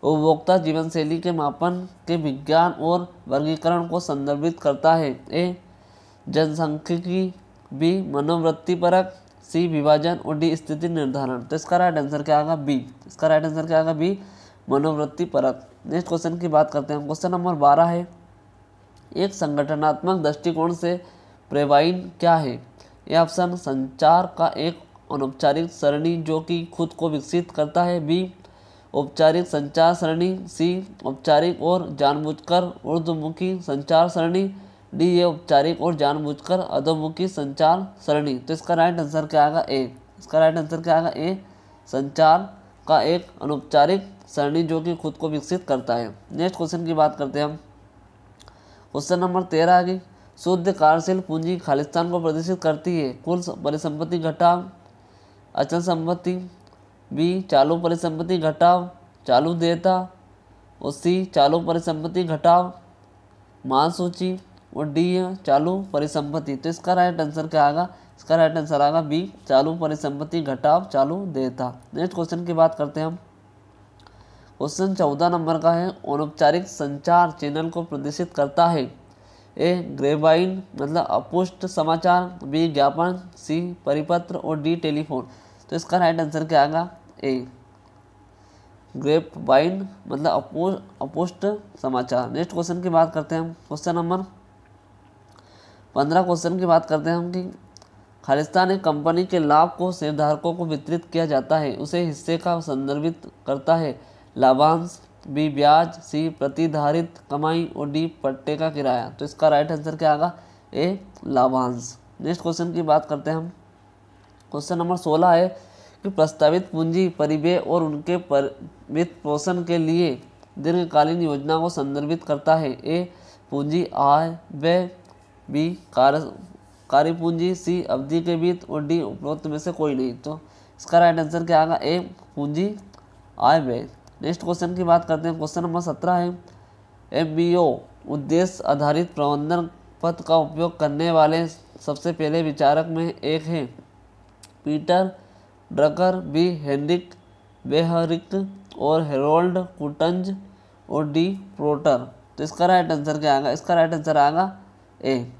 उपभोक्ता जीवन शैली के मापन के विज्ञान और वर्गीकरण को संदर्भित करता है। ए जनसांख्यिकी, बी मनोवृत्ति परक, सी विभाजन और डी स्थिति निर्धारण। तो इसका राइट आंसर क्या आएगा? बी। इसका राइट आंसर क्या आएगा? बी मनोवृत्ति परक। नेक्स्ट क्वेश्चन की बात करते हैं। क्वेश्चन नंबर 12 है, एक संगठनात्मक दृष्टिकोण से प्रेवाइन क्या है? ए ऑप्शन संचार का एक अनौपचारिक सरणी जो कि खुद को विकसित करता है, बी औपचारिक संचार सरणी, सी औपचारिक और जानबूझकर ऊर्ध्वमुखी संचार सरणी, डी ये औपचारिक और जानबूझकर अधोमुखी संचार सरणी। तो इसका राइट आंसर क्या आएगा? ए। इसका राइट आंसर क्या आएगा? ए संचार का एक अनौपचारिक सरणी जो कि खुद को विकसित करता है। नेक्स्ट क्वेश्चन की बात करते हैं हम। क्वेश्चन नंबर 13 की शुद्ध कार्यशील पूंजी खालिस्तान को प्रदर्शित करती है। कुल परिसंपत्ति घटाव अचल संपत्ति, बी चालू परिसंपत्ति घटाव चालू देयता और सी चालू परिसंपत्ति घटाव माल सूची और डी है चालू परिसंपत्ति। तो इसका राइट आंसर क्या आएगा? इसका राइट आंसर आएगा बी चालू परिसंपत्ति घटाव चालू देयता। नेक्स्ट क्वेश्चन की बात करते हैं हम। क्वेश्चन 14 नंबर का है, अनौपचारिक संचार चैनल को प्रदर्शित करता है। ए ग्रेवाइन मतलब अपुष्ट समाचार, बी ज्ञापन, सी परिपत्र और डी टेलीफोन। तो इसका राइट आंसर क्या आएगा? ए ग्रेपवाइन मतलब अपुष्ट समाचार। नेक्स्ट क्वेश्चन की बात करते हैं हम। क्वेश्चन नंबर 15 क्वेश्चन की बात करते हैं हम कि खालिस्तान एक कंपनी के लाभ को शेयरधारकों को वितरित किया जाता है, उसे हिस्से का संदर्भित करता है। लाभांश, बी ब्याज, सी प्रतिधारित कमाई और डी पट्टे का किराया। तो इसका राइट आंसर क्या आएगा? ए लाभांश। नेक्स्ट क्वेश्चन की बात करते हैं हम। क्वेश्चन नंबर 16 है कि प्रस्तावित पूंजी परिव्यय और उनके वित्त पोषण के लिए दीर्घकालीन योजना को संदर्भित करता है। ए पूंजी आय व्यय, बी कार्य पूंजी, सी अवधि के वित्त और डी उपरोक्त में से कोई नहीं। तो इसका राइट आंसर क्या आएगा? ए पूंजी आय व्यय। नेक्स्ट क्वेश्चन की बात करते हैं। क्वेश्चन नंबर 17 है, MBO उद्देश्य आधारित प्रबंधन पद का उपयोग करने वाले सबसे पहले विचारक में एक है। पीटर ड्रकर, बी हेनरिक बेहरिक और हेरोल्ड कुटंज और डी प्रोटर। तो इसका राइट आंसर क्या आएगा? इसका राइट आंसर आएगा ए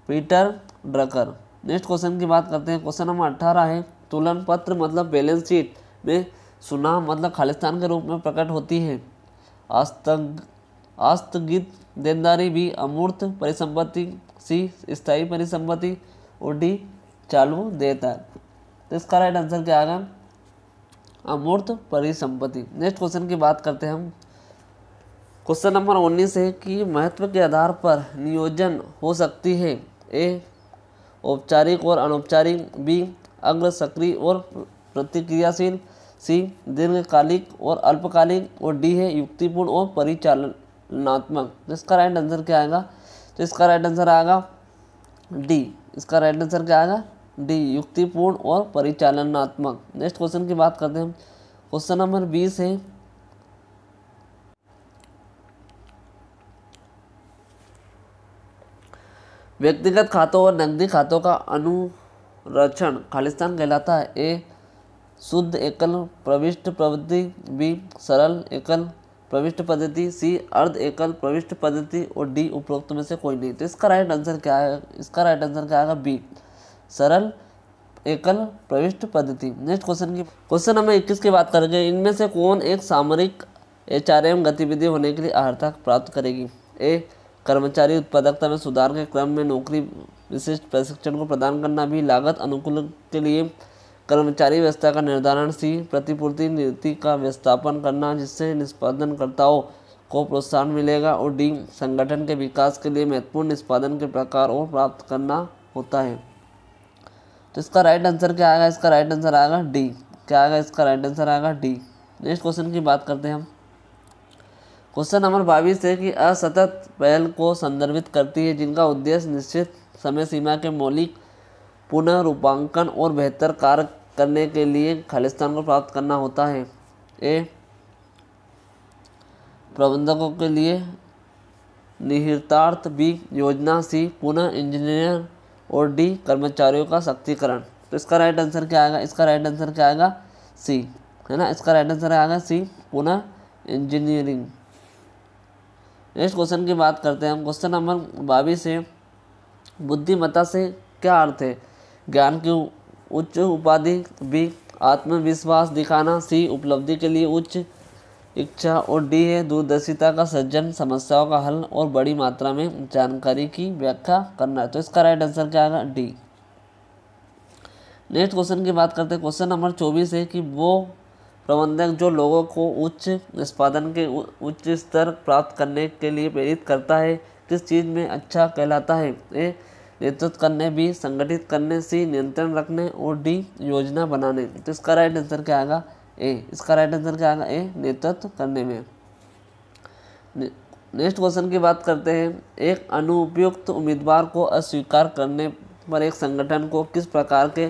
पीटर ड्रकर। नेक्स्ट क्वेश्चन की बात करते हैं। क्वेश्चन नंबर 18 है, तुलन पत्र मतलब बैलेंस शीट में सुना मतलब खालिस्तान के रूप में प्रकट होती है। आस्थगित देनदारी, बी अमूर्त परिसंपत्ति, सी स्थायी परिसंपत्ति और डी चालू देयता। तो इसका राइट आंसर क्या आएगा? अमूर्त परिसंपत्ति। नेक्स्ट क्वेश्चन की बात करते हैं हम। क्वेश्चन नंबर 19 है कि महत्व के आधार पर नियोजन हो सकती है। ए औपचारिक और अनौपचारिक, बी अग्र सक्रिय और प्रतिक्रियाशील, सी दीर्घकालिक और अल्पकालिक और डी है युक्तिपूर्ण और परिचालनात्मक। तो इसका राइट आंसर क्या आएगा? तो इसका राइट आंसर आएगा डी। इसका राइट आंसर क्या आएगा? डी युक्तिपूर्ण और परिचालनात्मक। नेक्स्ट क्वेश्चन की बात करते हैं हम। क्वेश्चन नंबर 20 है, व्यक्तिगत खातों और नकदी खातों का अनुरक्षण खालिस्तान कहलाता है। ए शुद्ध एकल प्रविष्ट पद्धति, बी सरल एकल प्रविष्ट पद्धति, सी अर्ध एकल प्रविष्ट पद्धति और डी उपरोक्त में से कोई नहीं। तो इसका राइट आंसर क्या है? इसका राइट आंसर क्या आएगा? बी सरल एकल प्रविष्ट पद्धति। नेक्स्ट क्वेश्चन नंबर 21 की बात करेंगे। इनमें से कौन एक सामरिक HRM गतिविधि होने के लिए अर्हता प्राप्त करेगी? ए, कर्मचारी उत्पादकता में सुधार के क्रम में नौकरी विशिष्ट प्रशिक्षण को प्रदान करना। बी, लागत अनुकूल के लिए कर्मचारी व्यवस्था का निर्धारण। सी, प्रतिपूर्ति नीति का व्यवस्थापन करना जिससे निष्पादनकर्ताओं को प्रोत्साहन मिलेगा। और डी, संगठन के विकास के लिए महत्वपूर्ण निष्पादन के प्रकार और प्राप्त करना होता है। तो इसका राइट आंसर क्या आएगा? इसका राइट आंसर आएगा डी। क्या आएगा? इसका राइट आंसर आएगा डी। नेक्स्ट क्वेश्चन की बात करते हैं हम। क्वेश्चन नंबर 22 है कि असतत पहल को संदर्भित करती है जिनका उद्देश्य निश्चित समय सीमा के मौलिक पुनः रूपांकन और बेहतर कार्य करने के लिए खालिस्तान को प्राप्त करना होता है। ए, प्रबंधकों के लिए निहितार्थ। बी, योजना। सी, पुनः इंजीनियर। और डी, कर्मचारियों का शक्तिकरण। तो इसका राइट आंसर क्या आएगा? इसका राइट आंसर क्या आएगा? सी, है ना। इसका राइट आंसर आएगा सी, पुनः इंजीनियरिंग। नेक्स्ट क्वेश्चन की बात करते हैं हम। क्वेश्चन नंबर 22 है, बुद्धिमत्ता से क्या अर्थ है? ज्ञान की उच्च उपाधि। बी, आत्मविश्वास दिखाना। सी, उपलब्धि के लिए उच्च इच्छा। और डी है दूरदर्शिता का सृजन, समस्याओं का हल और बड़ी मात्रा में जानकारी की व्याख्या करना। तो इसका राइट आंसर क्या आएगा? डी। नेक्स्ट क्वेश्चन की बात करते हैं। क्वेश्चन नंबर 24 है कि वो प्रबंधक जो लोगों को उच्च निष्पादन के उच्च स्तर प्राप्त करने के लिए प्रेरित करता है किस चीज़ में अच्छा कहलाता है? ए, नेतृत्व करने। बी, संगठित करने। सी, नियंत्रण रखने। और डी, योजना बनाने। तो इसका राइट आंसर क्या आएगा? ए। इसका राइट आंसर क्या आएगा? ए, नेतृत्व करने में। नेक्स्ट क्वेश्चन की बात करते हैं। एक अनुपयुक्त उम्मीदवार को अस्वीकार करने पर एक संगठन को किस प्रकार के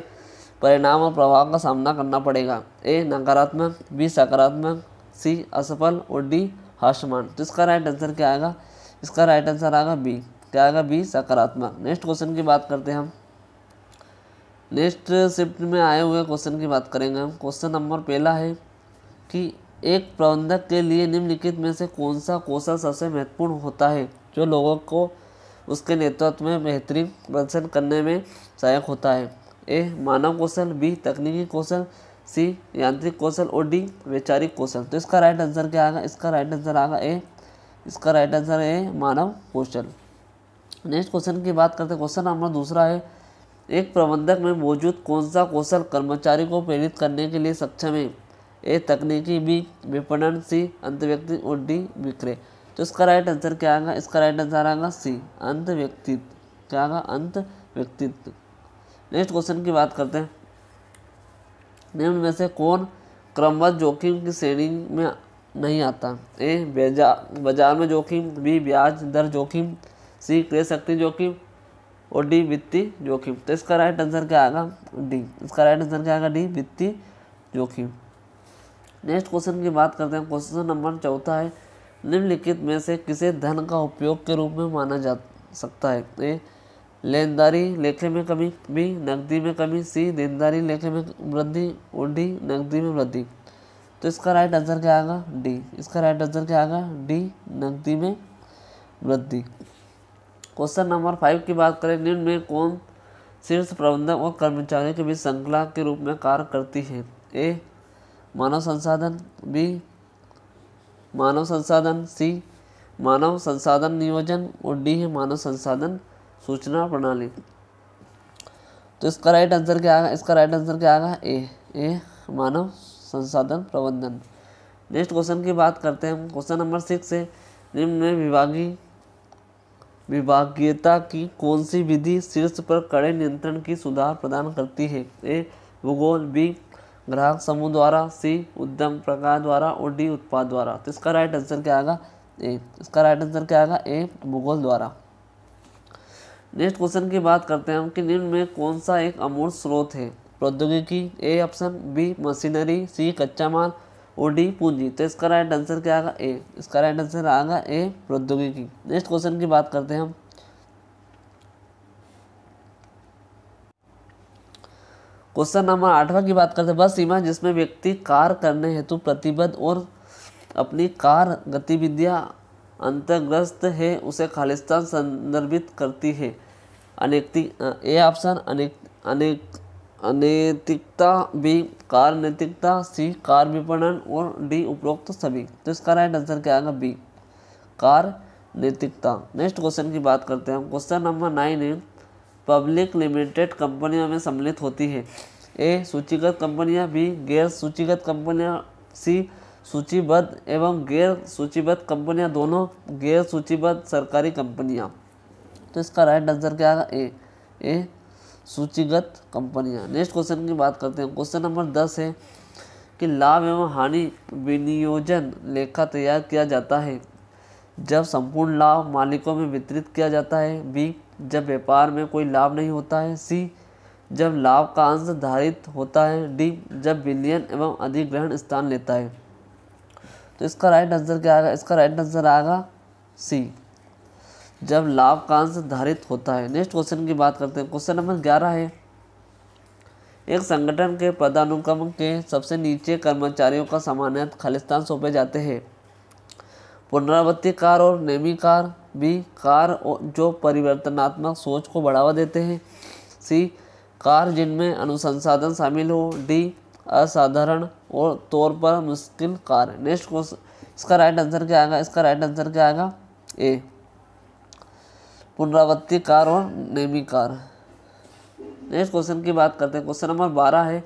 परिणाम और प्रभाव का सामना करना पड़ेगा? ए, नकारात्मक। बी, सकारात्मक। सी, असफल। और डी, हास्यमान। तो इसका राइट आंसर क्या आएगा? इसका राइट आंसर आएगा बी। क्या आएगा? बी, सकारात्मक। नेक्स्ट क्वेश्चन की बात करते हैं हम। नेक्स्ट शिफ्ट में आए हुए क्वेश्चन की बात करेंगे हम। क्वेश्चन नंबर पहला है कि एक प्रबंधक के लिए निम्नलिखित में से कौन सा कौशल सबसे महत्वपूर्ण होता है जो लोगों को उसके नेतृत्व में बेहतरीन प्रदर्शन करने में सहायक होता है? ए, मानव कौशल। बी, तकनीकी कौशल। सी, यांत्रिक कौशल। और डी, वैचारिक कौशल। तो इसका राइट आंसर क्या आएगा? इसका राइट आंसर आएगा ए। इसका राइट आंसर है मानव कौशल। नेक्स्ट क्वेश्चन की बात करते हैं। क्वेश्चन नंबर दूसरा है, एक प्रबंधक में मौजूद कौन सा कौशल कर्मचारी को प्रेरित करने के लिए सक्षम है? ए, तकनीकी। बी, विपणन। सी, अंतर्व्यक्ति। और डी, विक्रय। तो इसका राइट आंसर क्या आएगा? इसका राइट आंसर आएगा सी, अंतर्व्यक्तित्व। क्या आएगा? अंतर्व्यक्तित्व। नेक्स्ट क्वेश्चन की बात करते हैं। निम्न में से कौन क्रमबद्ध जोखिम की श्रेणी में नहीं आता? ए, बाजार में जोखिम। बी, ब्याज दर जोखिम। सी, क्रय शक्ति जोखिम। और डी, वित्तीय जोखिम। तो इसका राइट आंसर क्या आएगा? डी। इसका राइट आंसर क्या आएगा? डी, वित्तीय जोखिम। नेक्स्ट क्वेश्चन की बात करते हैं। क्वेश्चन नंबर चौथा है, निम्नलिखित में से किसे धन का उपयोग के रूप में माना जा सकता है? ए, लेनदारी लेखे में कमी। बी, नकदी में कमी। सी, देनदारी लेखे में वृद्धि। और डी, नकदी में वृद्धि। तो इसका राइट आंसर क्या आएगा? डी। इसका राइट आंसर क्या आएगा? डी, नकदी में वृद्धि। क्वेश्चन नंबर 5 की बात करें। निम्न में कौन शीर्ष प्रबंधक और कर्मचारियों के बीच श्रृंखला के रूप में कार्य करती है? ए, मानव संसाधन। बी, मानव संसाधन। सी, मानव संसाधन नियोजन। और डी है मानव संसाधन सूचना प्रणाली। तो इसका राइट आंसर क्या आएगा? इसका राइट आंसर क्या आएगा? ए, मानव संसाधन प्रबंधन। नेक्स्ट क्वेश्चन की बात करते हैं। क्वेश्चन नंबर 6 है, निम्न में विभागीयता की कौन सी विधि शीर्ष पर कड़े नियंत्रण की सुधार प्रदान करती है? ए, भूगोल। बी, ग्राहक समूह द्वारा। सी, उद्यम प्रकार द्वारा। और डी, उत्पाद द्वारा। तो इसका राइट आंसर क्या आएगा? ए। इसका राइट आंसर क्या आएगा? ए, भूगोल द्वारा। नेक्स्ट क्वेश्चन की बात करते हैं हम कि निम्न में कौन सा एक अमूर्त स्रोत है? प्रौद्योगिकी। A, option. B, machinery. C, कच्चा माल। और डी, पूंजी। तो इसका राइट आंसर क्या आएगा? ए। इसका राइट आंसर आएगा ए, प्रौद्योगिकी। नेक्स्ट क्वेश्चन की बात करते हैं हम। क्वेश्चन नंबर 8वां की बात करते हैं। वह सीमा जिसमें व्यक्ति कार्य करने हेतु प्रतिबद्ध और अपनी कार्य गतिविधियां अंतर्ग्रस्त है उसे खालिस्तान संदर्भित करती है। ए, ऑप्शन। अनैतिकता, बी कार नैतिकता, सी कार विपणन और डी उपरोक्त सभी। तो इसका राइट आंसर क्या आएगा? बी कार नैतिकता। नेक्स्ट क्वेश्चन की बात करते हैं हम। क्वेश्चन नंबर 9 है, पब्लिक लिमिटेड कंपनियों में सम्मिलित होती है। ए सूचीगत कंपनियां, बी गैर सूचीगत कंपनियां, सी सूचीबद्ध एवं गैर सूचीबद्ध कंपनियां दोनों, गैर सूचीबद्ध सरकारी कंपनियां। तो इसका राइट आंसर क्या आएगा? ए सूचीगत कंपनियां। नेक्स्ट क्वेश्चन की बात करते हैं। क्वेश्चन नंबर 10 है कि लाभ एवं हानि विनियोजन लेखा तैयार किया जाता है जब संपूर्ण लाभ मालिकों में वितरित किया जाता है, बी जब व्यापार में कोई लाभ नहीं होता है, सी जब लाभ का अंश धारित होता है, डी जब विलयन एवं अधिग्रहण स्थान लेता है। तो इसका राइट आंसर क्या आएगा? इसका राइट आंसर आएगा सी जब लाभ का अंश धारित होता है। नेक्स्ट क्वेश्चन की बात करते हैं। क्वेश्चन नंबर 11 है, एक संगठन के पदानुक्रम के सबसे नीचे कर्मचारियों का सामान्यतः खालिस्तान सौंपे जाते हैं। पुनरावृत्ति कार और नेमीकार, बी कार जो परिवर्तनात्मक सोच को बढ़ावा देते हैं, सी कार जिनमें अनुसंधान शामिल हो, डी असाधारण और तौर पर मुश्किल कार। नेक्स्ट क्वेश्चन, इसका राइट आंसर क्या आएगा? इसका राइट आंसर क्या आएगा? ए पुनरावृत्ति कार और नेमीकार। नेक्स्ट क्वेश्चन की बात करते हैं। क्वेश्चन नंबर 12 है,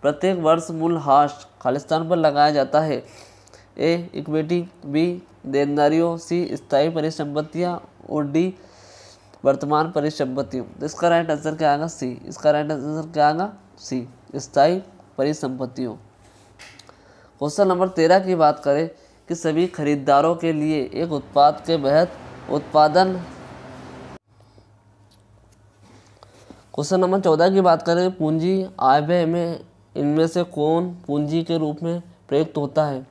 प्रत्येक वर्ष मूल्यह्रास खालिस्तान पर लगाया जाता है। ए इक्विटी, बी देनदारियों, सी स्थायी परिसंपत्तियां और डी वर्तमान परिसंपत्तियों। तो इसका राइट आंसर क्या आएगा? सी। इसका राइट आंसर क्या आएगा? सी स्थायी परिसंपत्तियों। क्वेश्चन नंबर 13 की बात करें कि सभी खरीदारों के लिए एक उत्पाद के बेहद उत्पादन। क्वेश्चन नंबर 14 की बात करें, पूंजी आय व्यय में इनमें से कौन पूंजी के रूप में प्रयुक्त होता है?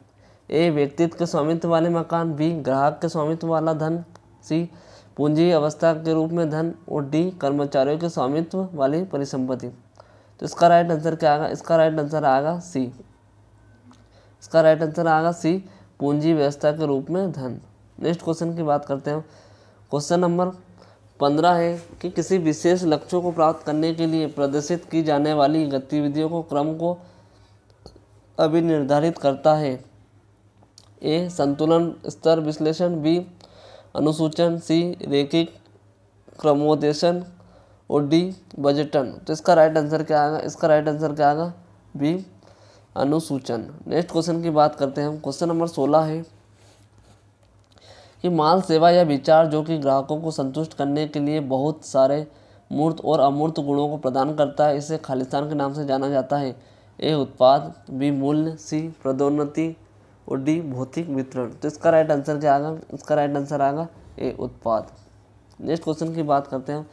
ए व्यक्तित्व के स्वामित्व वाले मकान, बी ग्राहक के स्वामित्व वाला धन, सी पूंजी अवस्था के रूप में धन और डी कर्मचारियों के स्वामित्व वाली परिसंपत्ति। तो इसका राइट आंसर क्या आएगा? इसका राइट आंसर आएगा सी। इसका राइट आंसर आएगा सी पूंजी व्यवस्था के रूप में धन। नेक्स्ट क्वेश्चन की बात करते हैं। क्वेश्चन नंबर 15 है कि किसी विशेष लक्ष्यों को प्राप्त करने के लिए प्रदर्शित की जाने वाली गतिविधियों को क्रम को अभिनिर्धारित करता है। ए संतुलन स्तर विश्लेषण, बी अनुसूचन, सी रैखिक क्रमोदेशन और डी बजटन। तो इसका राइट आंसर क्या आएगा? इसका राइट आंसर क्या आएगा? बी अनुसूचन। नेक्स्ट क्वेश्चन की बात करते हैं हम। क्वेश्चन नंबर 16 है कि माल, सेवा या विचार जो कि ग्राहकों को संतुष्ट करने के लिए बहुत सारे मूर्त और अमूर्त गुणों को प्रदान करता है, इसे खालिस्तान के नाम से जाना जाता है। ए उत्पाद, बी मूल्य, सी पदोन्नति और डी भौतिक वितरण। तो इसका राइट आंसर क्या आएगा? इसका राइट आंसर आएगा ए उत्पाद। नेक्स्ट क्वेश्चन की बात करते हैं।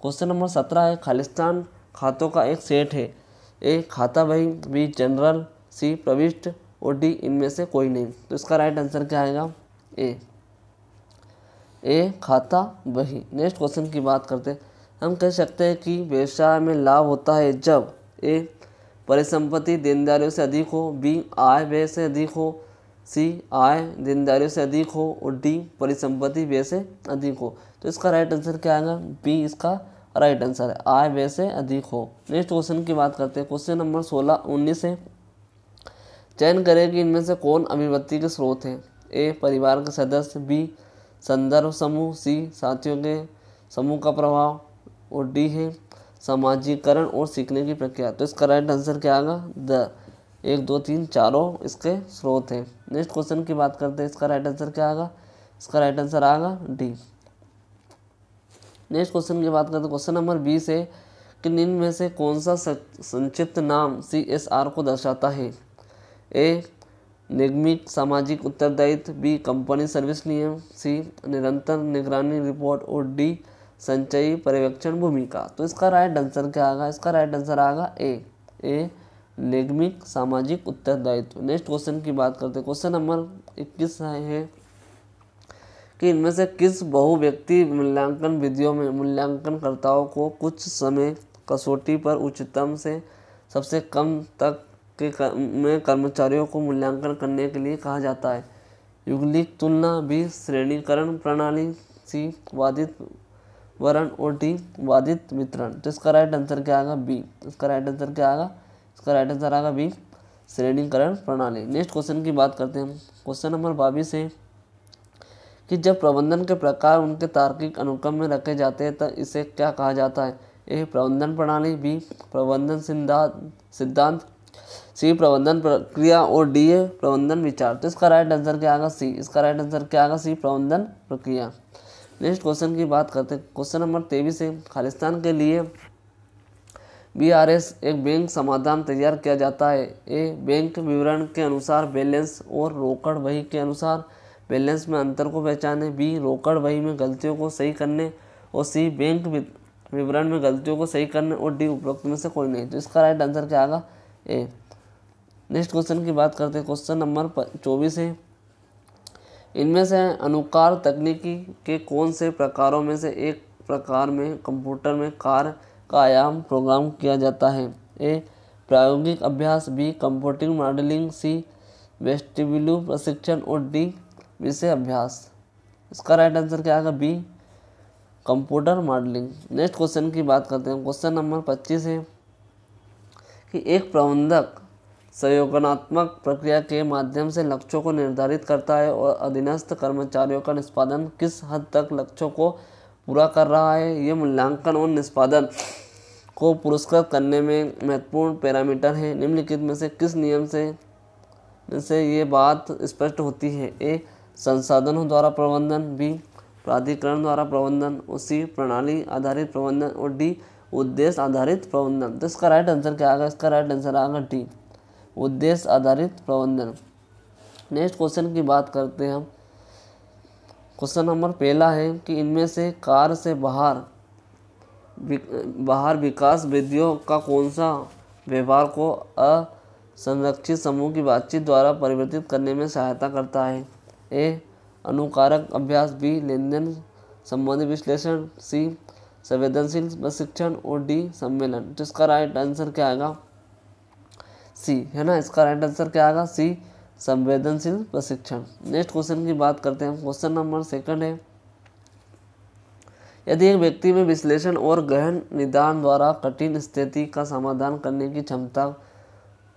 क्वेश्चन नंबर 17 है, खालिस्तान खातों का एक सेट है। ए खाता बही, बी जनरल, सी प्रविष्ट और डी इनमें से कोई नहीं। तो इसका राइट आंसर क्या आएगा? ए खाता बही। नेक्स्ट क्वेश्चन की बात करते हैं। हम कह सकते हैं कि व्यवसाय में लाभ होता है जब ए परिसंपत्ति देनदारियों से अधिक हो, बी आय व्यय से अधिक हो, सी आय देनदारियों से अधिक हो और डी परिसंपत्ति व्यय से अधिक हो। तो इसका राइट आंसर क्या आएगा? बी इसका राइट आंसर है, आय व्यय से अधिक हो। नेक्स्ट क्वेश्चन की बात करते हैं। क्वेश्चन नंबर 19 है, चयन करें कि इनमें से कौन अभिव्यक्ति के स्रोत हैं। ए परिवार के सदस्य, बी संदर्भ समूह, सी साथियों के समूह का प्रभाव और डी है सामाजिकरण और सीखने की प्रक्रिया। तो इसका राइट आंसर क्या आएगा? द 1 2 3 चारों इसके स्रोत हैं। नेक्स्ट क्वेश्चन की बात करते हैं। इसका राइट आंसर क्या आएगा? इसका राइट आंसर आएगा डी। नेक्स्ट क्वेश्चन की बात करते हैं। क्वेश्चन नंबर 20 है कि निम्न में से कौन सा संक्षिप्त नाम CSR को दर्शाता है। ए निगमिक सामाजिक उत्तरदायित्व, बी कंपनी सर्विस नियम, सी निरंतर निगरानी रिपोर्ट और डी संचयी पर्यवेक्षण भूमिका। तो इसका राइट आंसर क्या आएगा? इसका राइट आंसर आएगा ए निगमिक सामाजिक उत्तरदायित्व। नेक्स्ट क्वेश्चन की बात करते हैं। क्वेश्चन नंबर 21 है कि इनमें से किस बहुव्यक्ति मूल्यांकन विधियों में मूल्यांकनकर्ताओं को कुछ समय कसौटी पर उच्चतम से सबसे कम तक में कर्मचारियों को मूल्यांकन करने के लिए कहा जाता है। युगलिक तुलना, बी श्रेणीकरण प्रणाली, सी वादित वरण और डी बाधित वितरण। तो इसका राइट आंसर क्या आएगा? बी। इसका राइट आंसर क्या आएगा? इसका राइट आंसर आएगा बी, श्रेणीकरण प्रणाली। नेक्स्ट क्वेश्चन की बात करते हैं हम। क्वेश्चन नंबर 22 है कि जब प्रबंधन के प्रकार उनके तार्किक अनुक्रम में रखे जाते हैं तो इसे क्या कहा जाता है? ए प्रबंधन प्रणाली, बी प्रबंधन सिद्धांत, सी प्रबंधन प्रक्रिया और डी है प्रबंधन विचार। तो इसका राइट आंसर क्या आएगा? सी। इसका राइट आंसर क्या आएगा? सी प्रबंधन प्रक्रिया। नेक्स्ट क्वेश्चन की बात करते हैं। क्वेश्चन नंबर 23 है खालिस्तान के लिए BRS एक बैंक समाधान तैयार किया जाता है। ए बैंक विवरण के अनुसार बैलेंस और रोकड़ बही के अनुसार बैलेंस में अंतर को पहचाने, बी रोकड़ बही में गलतियों को सही करने और सी बैंक विवरण में गलतियों को सही करने और डी उपरोक्त में से कोई नहीं। तो इसका राइट आंसर क्या आएगा? ए। नेक्स्ट क्वेश्चन की बात करते हैं। क्वेश्चन नंबर 24 है इनमें से अनुकार तकनीकी के कौन से प्रकारों में से एक प्रकार में कंप्यूटर में कार्य का आयाम प्रोग्राम किया जाता है? ए प्रायोगिक अभ्यास, बी कंप्यूटिंग मॉडलिंग, सी वेस्टिब्यूल प्रशिक्षण और डी विषय अभ्यास। इसका राइट आंसर क्या आएगा? B computer modelling. Next question की बात करते हैं। क्वेश्चन नंबर 25 है कि एक प्रबंधक संयोजनात्मक प्रक्रिया के माध्यम से लक्ष्यों को निर्धारित करता है और अधीनस्थ कर्मचारियों का निष्पादन किस हद तक लक्ष्यों को पूरा कर रहा है। ये मूल्यांकन और निष्पादन को पुरस्कृत करने में महत्वपूर्ण पैरामीटर है। निम्नलिखित में से किस नियम से ये बात स्पष्ट होती है? ए संसाधनों द्वारा प्रबंधन, बी प्राधिकरण द्वारा प्रबंधन और सी प्रणाली आधारित प्रबंधन और डी उद्देश्य आधारित प्रबंधन। तो इसका राइट आंसर क्या आएगा? इसका राइट आंसर आएगा डी उद्देश्य आधारित प्रबंधन। नेक्स्ट क्वेश्चन की बात करते हैं हम। क्वेश्चन नंबर पहला है कि इनमें से कार्य से बाहर विकास विधियों का कौन सा व्यवहार को असंरक्षित समूह की बातचीत द्वारा परिवर्तित करने में सहायता करता है? ए अनुकारक अभ्यास, बी लेनदेन संबंधी विश्लेषण, सी संवेदनशील प्रशिक्षण और डी सम्मेलन। तो इसका राइट आंसर क्या आएगा? सी है ना। इसका राइट आंसर क्या आएगा? सी संवेदनशील प्रशिक्षण। नेक्स्ट क्वेश्चन की बात करते हैं। क्वेश्चन नंबर 2 है यदि एक व्यक्ति में विश्लेषण और गहन निदान द्वारा कठिन स्थिति का समाधान करने की क्षमता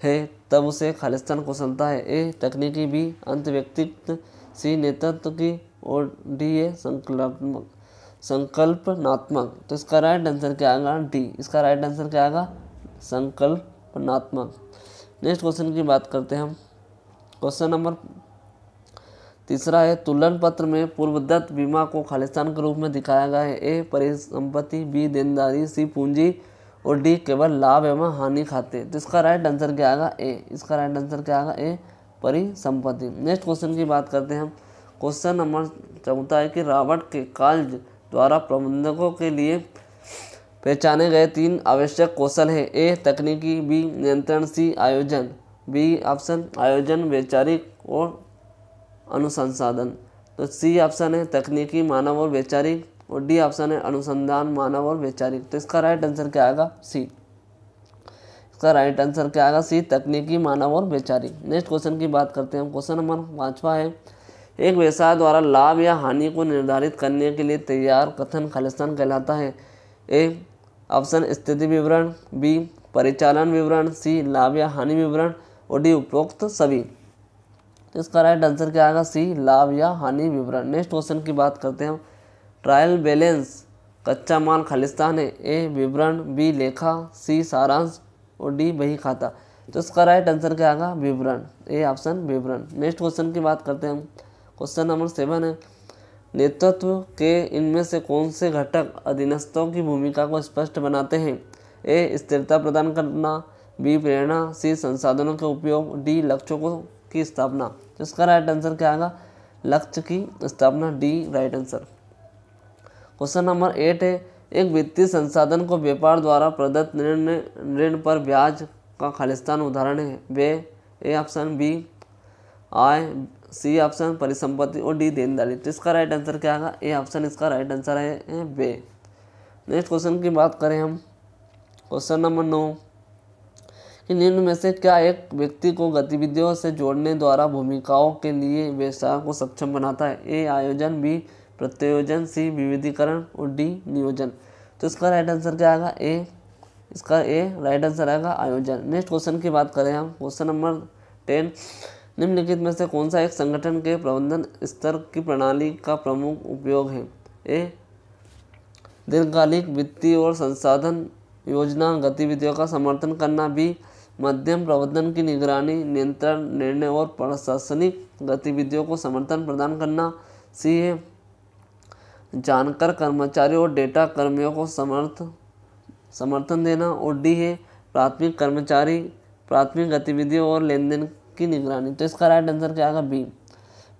है तब उसे खालिस्तान कुशलता है? ए तकनीकी, बी अंत व्यक्तित्व, सी नेतृत्व की और डी ए संकल्पनात्मक। तो इसका राइट आंसर क्या आएगा? डी। इसका राइट आंसर क्या आएगा? संकल्पनात्मक। नेक्स्ट क्वेश्चन की बात करते हैं हम। क्वेश्चन नंबर 3 है तुलन पत्र में पूर्वदत्त बीमा को खालिस्तान के रूप में दिखाया गया है। ए परिसंपत्ति, बी देनदारी, सी पूंजी और डी केवल लाभ एवं हानि खाते। तो इसका राइट आंसर क्या आएगा? ए। इसका राइट आंसर क्या आएगा? ए परिसंपत्ति। नेक्स्ट क्वेश्चन की बात करते हैं हम। क्वेश्चन नंबर 4 है कि रॉबर्ट के कॉल्ज द्वारा प्रबंधकों के लिए पहचाने गए 3 आवश्यक कौशल है। ए तकनीकी, बी नियंत्रण, सी आयोजन। बी ऑप्शन आयोजन वैचारिक और अनुसंधान। तो सी ऑप्शन है तकनीकी, मानव और वैचारिक और डी ऑप्शन है अनुसंधान, मानव और वैचारिक। तो इसका राइट आंसर क्या आएगा? सी। इसका राइट आंसर क्या आएगा? सी तकनीकी, मानव और वैचारिक। नेक्स्ट क्वेश्चन की बात करते हैं। क्वेश्चन नंबर 5 है एक व्यवसाय द्वारा लाभ या हानि को निर्धारित करने के लिए तैयार कथन खालिस्तान कहलाता है। ए ऑप्शन स्थिति विवरण, बी परिचालन विवरण, सी लाभ या हानि विवरण और डी उपरोक्त सभी। तो इसका राइट आंसर क्या आएगा? सी लाभ या हानि विवरण। नेक्स्ट क्वेश्चन की बात करते हैं। ट्रायल बैलेंस कच्चा माल खालिस्तान है। ए विवरण, बी लेखा, सी सारांश और डी बही खाता। तो इसका राइट आंसर क्या आएगा? विवरण। ए ऑप्शन विवरण। नेक्स्ट क्वेश्चन की बात करते हैं हम। क्वेश्चन नंबर 7 है नेतृत्व के इनमें से कौन से घटक अधीनस्थों की भूमिका को स्पष्ट बनाते हैं? ए स्थिरता प्रदान करना, बी प्रेरणा, सी संसाधनों के उपयोग, डी लक्ष्यों की स्थापना। तो इसका राइट आंसर क्या आएगा? लक्ष्य की स्थापना, D right answer. Question number 8 है एक वित्तीय संसाधन को व्यापार द्वारा प्रदत्त ऋण पर ब्याज का खालिस्तान उदाहरण है। वे ए ऑप्शन, बी आय, सी ऑप्शन परिसंपत्ति और डी देनदारी। तो इसका राइट आंसर क्या आएगा? ए ऑप्शन इसका राइट आंसर है वे। नेक्स्ट क्वेश्चन की बात करें हम। क्वेश्चन नंबर 9 कि निम्न में से क्या एक व्यक्ति को गतिविधियों से जोड़ने द्वारा भूमिकाओं के लिए व्यवसाय को सक्षम बनाता है? ए आयोजन, बी प्रत्योजन, सी विविधीकरण और डी नियोजन। तो इसका राइट आंसर क्या आएगा? ए। इसका ए राइट आंसर आएगा आयोजन। नेक्स्ट क्वेश्चन की बात करें हम, क्वेश्चन नंबर 10, निम्नलिखित में से कौन सा एक संगठन के प्रबंधन स्तर की प्रणाली का प्रमुख उपयोग है? ए दीर्घकालिक वित्तीय और संसाधन योजना गतिविधियों का समर्थन करना, बी मध्यम प्रबंधन की निगरानी, नियंत्रण, निर्णय और प्रशासनिक गतिविधियों को समर्थन प्रदान करना, सी है जानकर कर्मचारियों और डेटा कर्मियों को समर्थन देना, और डी है प्राथमिक गतिविधियों और लेन देन की निगरानी। तो इसका राइट आंसर क्या आएगा? बी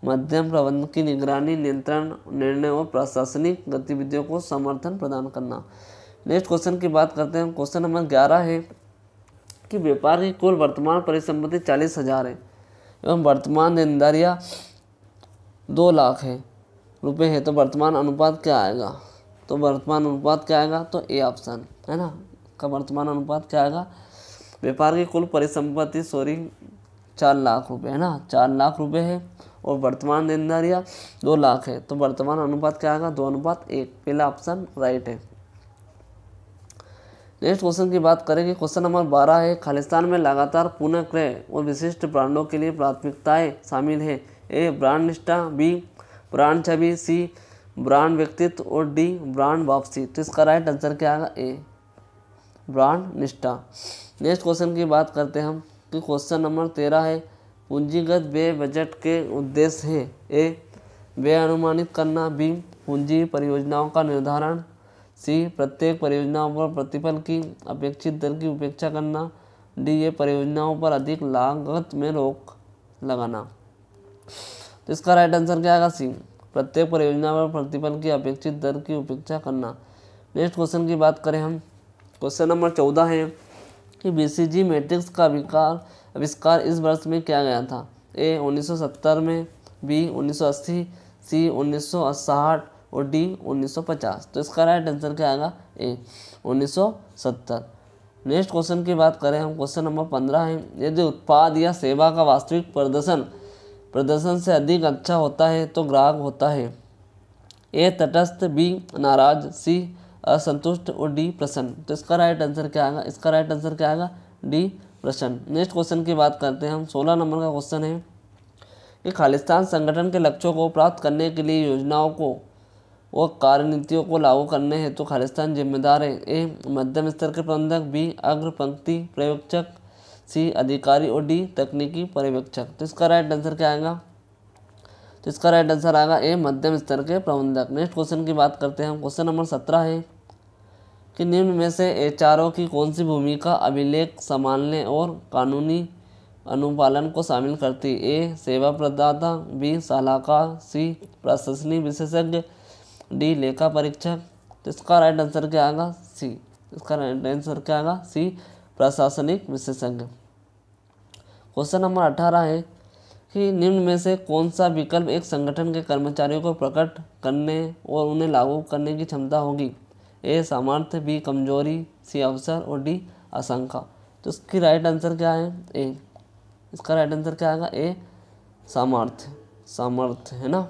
मध्यम प्रबंधन की निगरानी, नियंत्रण, निर्णय और प्रशासनिक गतिविधियों को समर्थन प्रदान करना। नेक्स्ट क्वेश्चन की बात करते हैं। क्वेश्चन नंबर 11 है कि व्यापार की कुल वर्तमान परिसंपत्ति 40,000 है एवं वर्तमान देनदारियां 2 लाख रुपए है, तो वर्तमान अनुपात क्या आएगा? तो वर्तमान अनुपात क्या आएगा? तो ए ऑप्शन है ना, का वर्तमान अनुपात क्या आएगा? व्यापार की कुल परिसंपत्ति 4 लाख रुपए है ना, 4 लाख रुपए है और वर्तमान देनदारियां 2 लाख है, तो वर्तमान अनुपात क्या आएगा? 2:1। पहला ऑप्शन राइट है। नेक्स्ट क्वेश्चन की बात करेंगे। क्वेश्चन नंबर 12 है, खालिस्तान में लगातार पुनः क्रय और विशिष्ट ब्रांडों के लिए प्राथमिकताएं शामिल है। ए ब्रांड निष्ठा, बी ब्रांड छवि, सी ब्रांड व्यक्तित्व और डी ब्रांड वापसी। तो इसका राइट आंसर क्या आएगा? ए ब्रांड निष्ठा। नेक्स्ट क्वेश्चन की बात करते हैं हम कि क्वेश्चन नंबर 13 है, पूंजीगत व्यय बजट के उद्देश्य है। ए व्यय अनुमानित करना, बी पूंजी परियोजनाओं का निर्धारण, सी प्रत्येक परियोजनाओं पर प्रतिफल की अपेक्षित दर की उपेक्षा करना, डी ये परियोजनाओं पर अधिक लागत में रोक लगाना। तो इसका राइट आंसर क्या आएगा? सी प्रत्येक परियोजना पर प्रतिफल की अपेक्षित दर की उपेक्षा करना। नेक्स्ट क्वेश्चन की बात करें हम, क्वेश्चन नंबर 14 है कि BCG मैट्रिक्स का आविष्कार इस वर्ष में किया गया था। ए 1970 में, बी 1980, सी 1960 और डी 1950। तो इसका राइट आंसर क्या आएगा? ए 1970। नेक्स्ट क्वेश्चन की बात करें हम, क्वेश्चन नंबर 15 है, यदि उत्पाद या सेवा का वास्तविक प्रदर्शन से अधिक अच्छा होता है तो ग्राहक होता है। ए तटस्थ, बी नाराज, सी असंतुष्ट और डी प्रसन्न। तो इसका राइट आंसर क्या आएगा? इसका राइट आंसर क्या आएगा? डी प्रसन्न। नेक्स्ट क्वेश्चन की बात करते हैं हम, 16 नंबर का क्वेश्चन है कि खालिस्तान संगठन के लक्ष्यों को प्राप्त करने के लिए योजनाओं को और कार्यनीतियों को लागू करने हेतु खालिस्तान जिम्मेदार है। ए मध्यम स्तर के प्रबंधक, बी अग्र पंक्ति पर्यवेक्षक, सी अधिकारी और डी तकनीकी पर्यवेक्षक। तो इसका राइट आंसर क्या आएगा? तो इसका राइट आंसर आएगा ए मध्यम स्तर के प्रबंधक। नेक्स्ट क्वेश्चन की बात करते हैं हम, क्वेश्चन नंबर 17 है कि निम्न में से HRO की कौन सी भूमिका अभिलेख संभालने और कानूनी अनुपालन को शामिल करती? ए सेवा प्रदाता, बी सलाहकार, सी प्रशासनिक विशेषज्ञ, डी लेखा परीक्षक। तो इसका राइट आंसर क्या आएगा? सी। इसका राइट आंसर क्या आएगा? सी प्रशासनिक विशेषज्ञ। क्वेश्चन नंबर 18 है कि निम्न में से कौन सा विकल्प एक संगठन के कर्मचारियों को प्रकट करने और उन्हें लागू करने की क्षमता होगी? ए सामर्थ्य, बी कमजोरी, सी अवसर और डी आशंका। तो इसकी राइट आंसर क्या है? ए। इसका राइट आंसर क्या आएगा? ए सामर्थ्य है ना।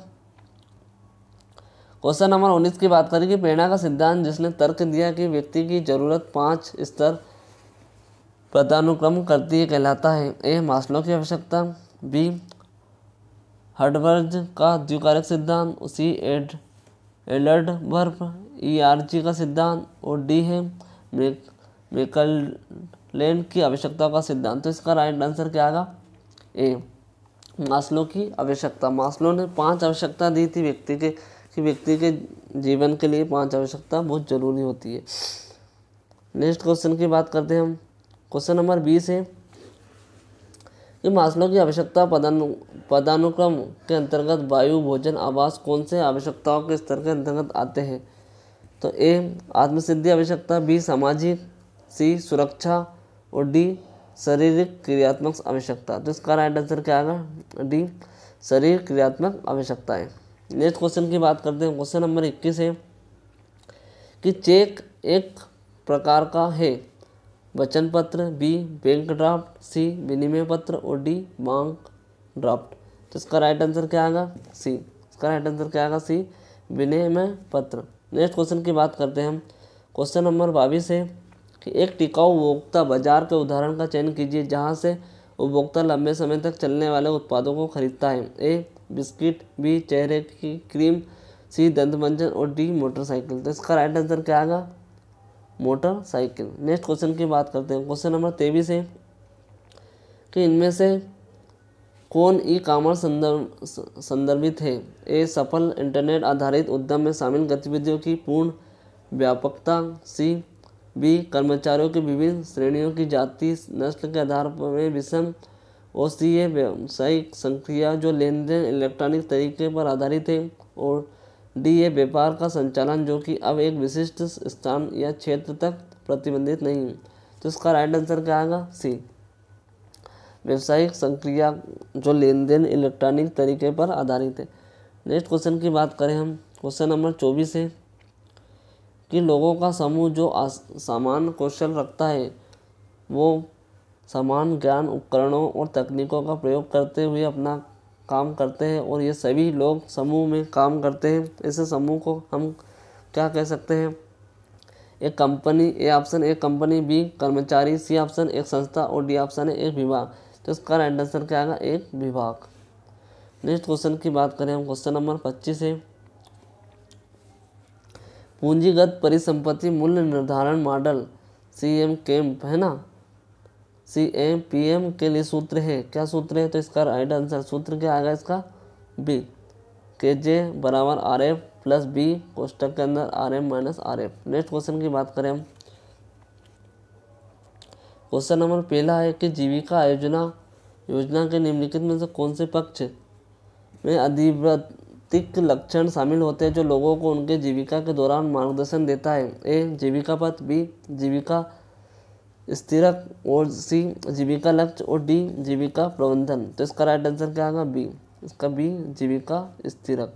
क्वेश्चन नंबर 19 की बात करें कि प्रेरणा का सिद्धांत जिसने तर्क दिया कि व्यक्ति की जरूरत 5 स्तर पदानुक्रम करती है कहलाता है। ए मास्लो की आवश्यकता, बी हर्ट्जबर्ग का द्विकारक सिद्धांत, सी एडलर्ड ERG का सिद्धांत और डी है मैकलेलैंड की आवश्यकता का सिद्धांत। तो इसका राइट आंसर क्या आएगा? ए मास्लो की आवश्यकता। मास्लो ने 5 आवश्यकता दी थी व्यक्ति के जीवन के लिए 5 आवश्यकता बहुत जरूरी होती है। नेक्स्ट क्वेश्चन की बात करते हैं हम, क्वेश्चन नंबर 20 है कि मास्लो की आवश्यकता पदानुक्रम के अंतर्गत वायु, भोजन, आवास कौन से आवश्यकताओं के स्तर के अंतर्गत आते हैं? तो ए आत्मसिद्धि आवश्यकता, बी सामाजिक, सी सुरक्षा और डी शारीरिक क्रियात्मक आवश्यकता। तो इसका राइट आंसर क्या आएगा? डी शरीर क्रियात्मक आवश्यकताएं। नेक्स्ट क्वेश्चन की बात करते हैं, क्वेश्चन नंबर 21 है कि चेक एक प्रकार का है, वचन पत्र, बी बैंक ड्राफ्ट, सी विनिमय पत्र और डी बैंक ड्राफ्ट। तो इसका राइट आंसर क्या आएगा? सी। इसका राइट आंसर क्या आएगा? सी विनिमय पत्र। नेक्स्ट क्वेश्चन की बात करते हैं हम। क्वेश्चन नंबर 22 है कि एक टिकाऊ उपभोक्ता बाजार के उदाहरण का चयन कीजिए जहां से उपभोक्ता लंबे समय तक चलने वाले उत्पादों को खरीदता है। ए बिस्किट, बी चेहरे की क्रीम, सी दंतमंजन और डी मोटरसाइकिल। तो इसका राइट आंसर क्या आएगा? मोटरसाइकिल। नेक्स्ट क्वेश्चन की बात करते हैं। क्वेश्चन नंबर 23 है कि इनमें से कौन ई कॉमर्स संदर्भित है? ए सफल इंटरनेट आधारित उद्यम में शामिल गतिविधियों की पूर्ण व्यापकता, सी बी कर्मचारियों की विभिन्न श्रेणियों की जाति नस्ल के आधार पर विषम, और सी ए व्यावसायिक संक्रिया जो लेन देन इलेक्ट्रॉनिक तरीके पर आधारित है, और डी ए व्यापार का संचालन जो कि अब एक विशिष्ट स्थान या क्षेत्र तक प्रतिबंधित नहीं है। तो इसका राइट आंसर क्या आएगा? सी व्यावसायिक संक्रिया जो लेन देन इलेक्ट्रॉनिक तरीके पर आधारित है। नेक्स्ट क्वेश्चन की बात करें हम। क्वेश्चन नंबर 24 है कि लोगों का समूह जो समान कौशल रखता है वो समान ज्ञान, उपकरणों और तकनीकों का प्रयोग करते हुए अपना काम करते हैं और ये सभी लोग समूह में काम करते हैं। ऐसे समूह को हम क्या कह सकते हैं? एक कंपनी, ए ऑप्शन एक कंपनी, बी कर्मचारी, सी ऑप्शन एक संस्था और डी ऑप्शन है एक विभाग। तो इसका राइट आंसर क्या आएगा? एक विभाग। नेक्स्ट क्वेश्चन की बात करें हम। क्वेश्चन नंबर 25 है पूंजीगत परिसंपत्ति मूल्य निर्धारण मॉडल CM कैम्प है ना, CAPM के लिए सूत्र है। क्या सूत्र है? तो इसका राइट आंसर सूत्र क्या आएगा इसका? बी KJ बराबर RF प्लस बी कोष्टक के अंदर RM minus RF। Next question की बात करें हम। क्वेश्चन नंबर पहला है कि जीविका योजना के निम्नलिखित में से कौन से पक्ष में अधिवृत्तिक लक्षण शामिल होते हैं जो लोगों को उनके जीविका के दौरान मार्गदर्शन देता है? ए जीविका पथ, बी जीविका स्थिरक, और सी जीविका लक्ष्य, और डी जीविका प्रबंधन। तो इसका राइट आंसर क्या आएगा? बी। इसका बी जीविका स्थिरक।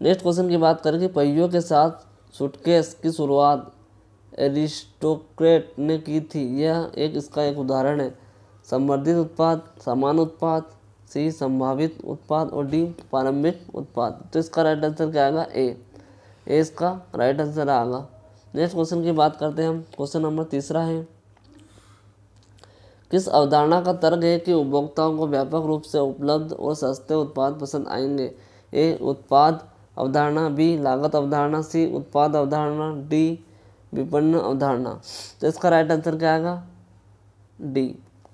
नेक्स्ट क्वेश्चन की बात करें कि पहियों के साथ सूटकेस की शुरुआत एरिस्टोक्रेट ने की थी। यह इसका एक उदाहरण है। संवर्धित उत्पाद, समान उत्पाद, सी संभावित उत्पाद और डी प्रारंभिक उत्पाद। तो इसका राइट आंसर क्या आएगा? ए इसका राइट आंसर आएगा। नेक्स्ट क्वेश्चन की बात करते हैं हम। क्वेश्चन नंबर 3 है किस अवधारणा का तर्क है कि उपभोक्ताओं को व्यापक रूप से उपलब्ध और सस्ते उत्पाद पसंद आएंगे? ए उत्पाद अवधारणा, बी लागत अवधारणा, सी उत्पाद अवधारणा, डी विपणन अवधारणा। तो इसका राइट आंसर क्या आएगा? डी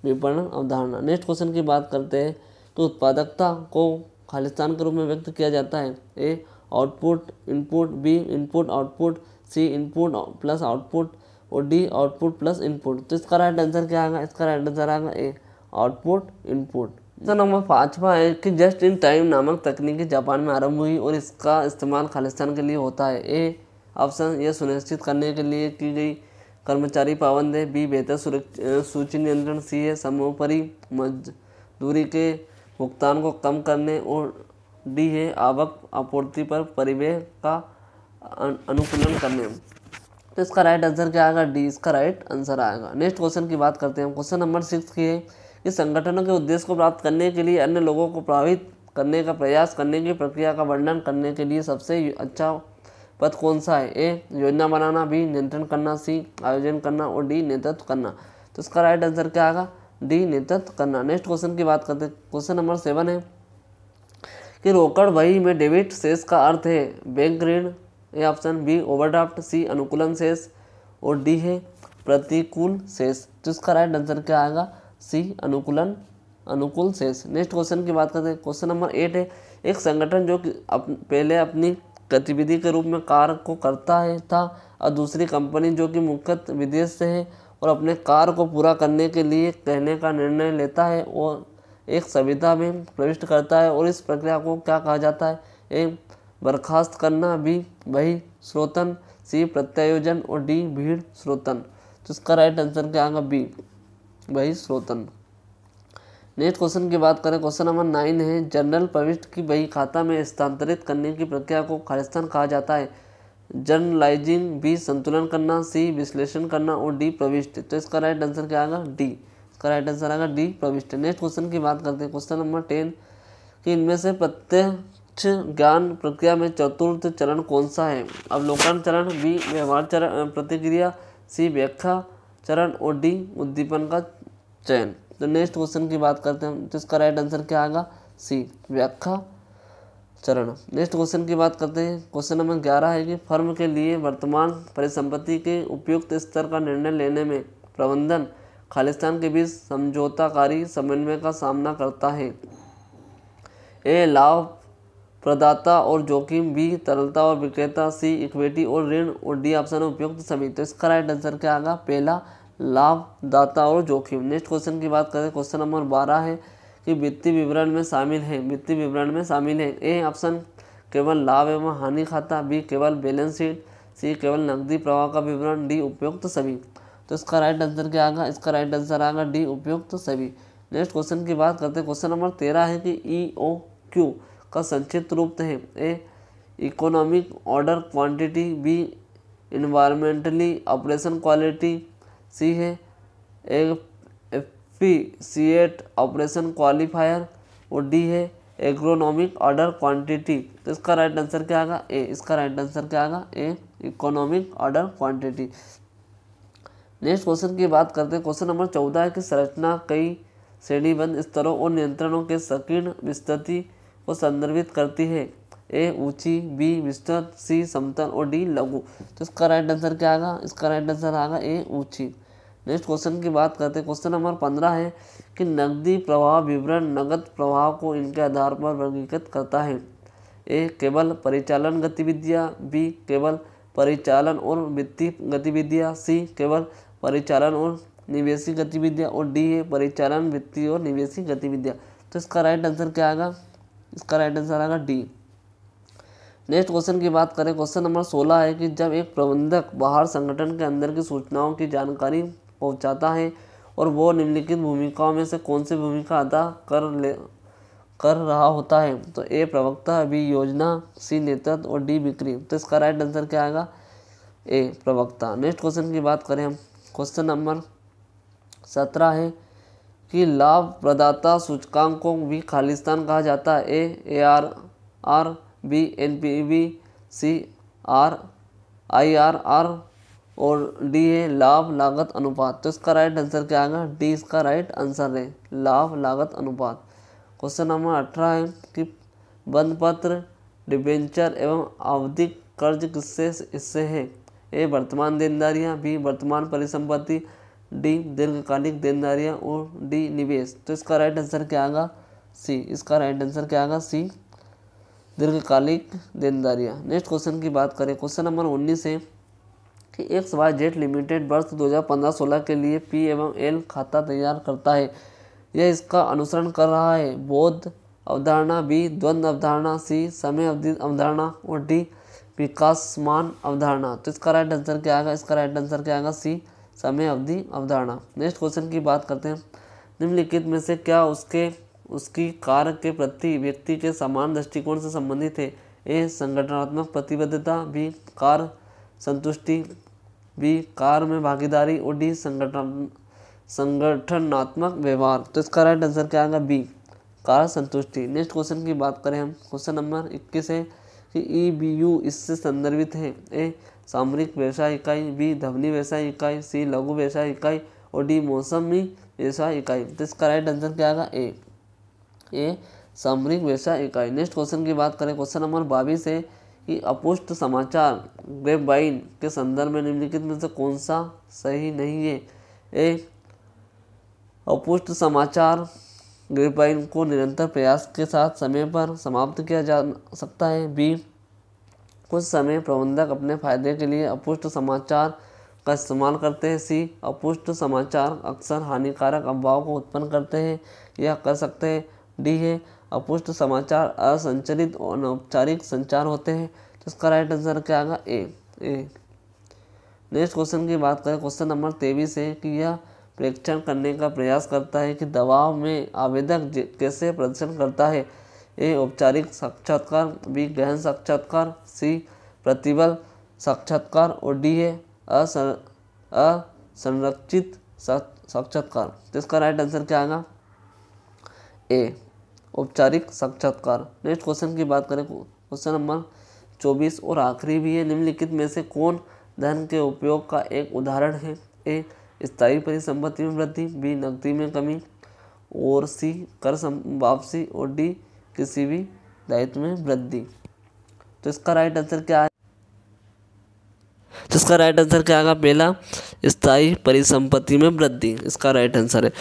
विपणन अवधारणा। नेक्स्ट क्वेश्चन की बात करते हैं तो उत्पादकता को खालिस्तान के रूप में व्यक्त किया जाता है। A output input, B input output, C input plus output और डी आउटपुट प्लस इनपुट। तो इसका राइट आंसर क्या आएगा? इसका राइट आंसर आएगा ए आउटपुट इनपुट। तो नंबर 5वां है कि जस्ट इन टाइम नामक तकनीक जापान में आरंभ हुई और इसका इस्तेमाल खालिस्तान के लिए होता है। ए ऑप्शन यह सुनिश्चित करने के लिए की गई कर्मचारी पाबंद है, बी बेहतर सूची नियंत्रण, सी है समोपरि मजदूरी के भुगतान को कम करने और डी है आवक आपूर्ति पर परिव्यय का अनुकूलन करने। तो इसका राइट आंसर क्या आएगा? डी इसका राइट आंसर आएगा। नेक्स्ट क्वेश्चन की बात करते हैं। क्वेश्चन नंबर 6 की है कि संगठनों के उद्देश्य को प्राप्त करने के लिए अन्य लोगों को प्रभावित करने का प्रयास करने की प्रक्रिया का वर्णन करने के लिए सबसे अच्छा पद कौन सा है? ए योजना बनाना, बी नियंत्रण करना, सी आयोजन करना और डी नेतृत्व करना। तो इसका राइट आंसर क्या आएगा? डी नेतृत्व करना। नेक्स्ट क्वेश्चन की बात करते हैं। क्वेश्चन नंबर 7 है कि रोकड़ बही में डेबिट शेष का अर्थ है बैंक ऋण, ए ऑप्शन, बी ओवरड्राफ्ट, सी अनुकूलन शेष और डी है प्रतिकूल शेष। तो इसका राइट आंसर क्या आएगा? सी अनुकूल शेष। नेक्स्ट क्वेश्चन की बात करते हैं। क्वेश्चन नंबर 8 है एक संगठन जो कि पहले अपनी गतिविधि के रूप में कार्य को करता है था और दूसरी कंपनी जो कि मुख्यतः विदेश से है और अपने कार्य को पूरा करने के लिए कहने का निर्णय लेता है और एक संविदा में प्रविष्ट करता है और इस प्रक्रिया को क्या कहा जाता है? ए बर्खास्त करना, बी बही स्रोतन, सी प्रत्यायोजन और डी भीड़ स्रोतन। तो इसका राइट आंसर क्या आएगा? बी बही स्रोतन। नेक्स्ट क्वेश्चन की बात करें। क्वेश्चन नंबर 9 है जनरल प्रविष्टि की बही खाता में स्थानांतरित करने की प्रक्रिया को खालिस्तान कहा जाता है। जर्नलाइजिंग, बी संतुलन करना, सी विश्लेषण करना और डी प्रविष्टि। तो इसका राइट आंसर क्या आएगा? डी इसका राइट आंसर आएगा डी प्रविष्टि। नेक्स्ट क्वेश्चन की बात करते हैं। क्वेश्चन नंबर 10 कि इनमें से प्रत्येक प्रत्यक्ष ज्ञान प्रक्रिया में चतुर्थ चरण कौन सा है? अवलोकन चरण, बी व्यवहार चरण प्रतिक्रिया, सी व्याख्या चरण और डी उद्दीपन का चयन। तो नेक्स्ट क्वेश्चन की बात करते हैं, तो इसका राइट आंसर क्या आएगा? सी व्याख्या चरण। नेक्स्ट क्वेश्चन की बात करते हैं, क्वेश्चन नंबर 11 है कि फर्म के लिए वर्तमान परिसंपत्ति के उपयुक्त स्तर का निर्णय लेने में प्रबंधन खालिस्तान के बीच समझौताकारी समन्वय का सामना करता है। ए लाभ प्रदाता और जोखिम, बी तरलता और विक्रेता, सी इक्विटी और ऋण और डी ऑप्शन उपयुक्त सभी। तो इसका राइट आंसर क्या आएगा? पहला लाभदाता और जोखिम। नेक्स्ट क्वेश्चन की बात करें, क्वेश्चन नंबर 12 है कि वित्तीय विवरण में शामिल है, वित्तीय विवरण में शामिल है ए ऑप्शन केवल लाभ एवं हानि खाता, बी केवल बैलेंस शीट, सी केवल नकदी प्रवाह का विवरण, डी उपयुक्त सभी। तो इसका राइट आंसर क्या आएगा? इसका राइट आंसर आएगा डी उपयुक्त सभी। नेक्स्ट क्वेश्चन की बात करते हैं, क्वेश्चन नंबर 13 है कि EOQ का संक्षिप्त रूप है A economic order quantity, B environmentally operation quality, C है एफिशिएंट ऑपरेशन क्वालिफायर और डी है एग्रोनॉमिक ऑर्डर क्वांटिटी। तो इसका राइट आंसर क्या आएगा? ए। इसका राइट आंसर क्या आएगा? A economic order quantity. Next question की बात करते हैं, क्वेश्चन नंबर 14 है कि संरचना कई श्रेणीबद्ध स्तरों और नियंत्रणों के संकीर्ण विस्तृति को संदर्भित करती है ए ऊंची, बी विस्तृत, सी समतल और डी लघु। तो इसका राइट आंसर क्या आएगा? इसका राइट आंसर आएगा ए ऊंची। नेक्स्ट क्वेश्चन की बात करते हैं, क्वेश्चन नंबर 15 है कि नकदी प्रवाह विवरण नकद प्रवाह को इनके आधार पर वर्गीकृत करता है ए केवल परिचालन गतिविधियाँ, बी केवल परिचालन और वित्तीय गतिविधियाँ, सी केवल परिचालन और निवेशी गतिविधियाँ और डी है परिचालन वित्तीय और निवेशी गतिविधियाँ। तो इसका राइट आंसर क्या आएगा? इसका राइट आंसर आएगा डी। नेक्स्ट क्वेश्चन की बात करें, क्वेश्चन नंबर 16 है कि जब एक प्रबंधक बाहर संगठन के अंदर की सूचनाओं की जानकारी पहुंचाता है और वो निम्नलिखित भूमिकाओं में से कौन सी भूमिका अदा कर रहा होता है? तो ए प्रवक्ता, बी योजना, सी नेतृत्व और डी बिक्री। तो इसका राइट आंसर क्या आएगा? ए प्रवक्ता। नेक्स्ट क्वेश्चन की बात करें हम, क्वेश्चन नंबर 17 है कि लाभ प्रदाता सूचकांक को भी खालिस्तान कहा जाता है ए ARR, बी NPV, सी IRR और डी है लाभ लागत अनुपात। तो इसका राइट आंसर क्या आएगा? डी इसका राइट आंसर है लाभ लागत अनुपात। क्वेश्चन नंबर 18 है कि बंधपत्र, डिबेंचर एवं आवधिक कर्ज किससे हिस्से है ए वर्तमान देनदारियां, बी वर्तमान परिसंपत्ति, डी दीर्घकालिक देनदारियां और डी निवेश। तो इसका राइट आंसर क्या आएगा? सी। इसका राइट आंसर क्या आएगा? सी दीर्घकालिक देनदारियां। नेक्स्ट क्वेश्चन की बात करें, क्वेश्चन नंबर 19 है कि XYZ लिमिटेड वर्ष 2015-16 के लिए P एवं L खाता तैयार करता है, यह इसका अनुसरण कर रहा है बोध अवधारणा, बी द्वंद्व अवधारणा, सी समय अवधि अवधारणा और डी विकासमान अवधारणा। तो इसका राइट आंसर क्या आएगा? इसका राइट आंसर क्या आएगा? सी समय अवधि अवधारणा। नेक्स्ट क्वेश्चन की बात करते हैं, निम्नलिखित में से क्या उसकी कार्य के प्रति व्यक्ति के समान दृष्टिकोण से संबंधित है ए संगठनात्मक प्रतिबद्धता, बी कार्य संतुष्टि, बी कार्य में भागीदारी और डी संगठनात्मक व्यवहार। तो इसका राइट आंसर क्या आएगा? बी कार्य संतुष्टि। नेक्स्ट क्वेश्चन की बात करें हम, क्वेश्चन नंबर 21 है कि EBU इससे संदर्भित है ए सामरिक व्यवसाय इकाई, बी ध्वनि व्यवसाय इकाई, सी लघु व्यवसाय इकाई और डी मौसमी व्यवसाय इकाई। तो इसका राइट आंसर क्या आएगा? ए सामरिक व्यवसाय इकाई। नेक्स्ट क्वेश्चन की बात करें, क्वेश्चन नंबर 22 है कि अपुष्ट समाचार ग्रेपवाइन के संदर्भ में निम्नलिखित में से कौन सा सही नहीं है ए अपुष्ट समाचार ग्रेपवाइन को निरंतर प्रयास के साथ समय पर समाप्त किया जा सकता है, बी कुछ समय प्रबंधक अपने फायदे के लिए अपुष्ट समाचार का इस्तेमाल करते हैं, सी अपुष्ट समाचार अक्सर हानिकारक अफवाहों को उत्पन्न करते हैं या कर सकते हैं, डी है अपुष्ट समाचार असंचालित और अनौपचारिक संचार होते हैं। तो इसका राइट आंसर क्या आएगा? ए। नेक्स्ट क्वेश्चन की बात करें, क्वेश्चन नंबर 23 है कि यह परीक्षण करने का प्रयास करता है कि दबाव में आवेदक कैसे प्रदर्शन करता है ए औपचारिक साक्षात्कार, बी गहन साक्षात्कार, सी प्रतिबल साक्षात्कार और डी है असंरक्षित साक्षात्कार। तो इसका राइट आंसर क्या आएगा? ए औपचारिक साक्षात्कार। नेक्स्ट क्वेश्चन की बात करें, क्वेश्चन नंबर 24 और आखिरी भी है। निम्नलिखित में से कौन धन के उपयोग का एक उदाहरण है? ए स्थायी परिसंपत्ति में वृद्धि, बी नकदी में कमी, और सी कर वापसी, और डी किसी भी दायित्व में वृद्धि। तो इसका राइट आंसर क्या है? आएगा? पहला, स्थायी परिसंपत्ति में वृद्धि, इसका राइट आंसर है।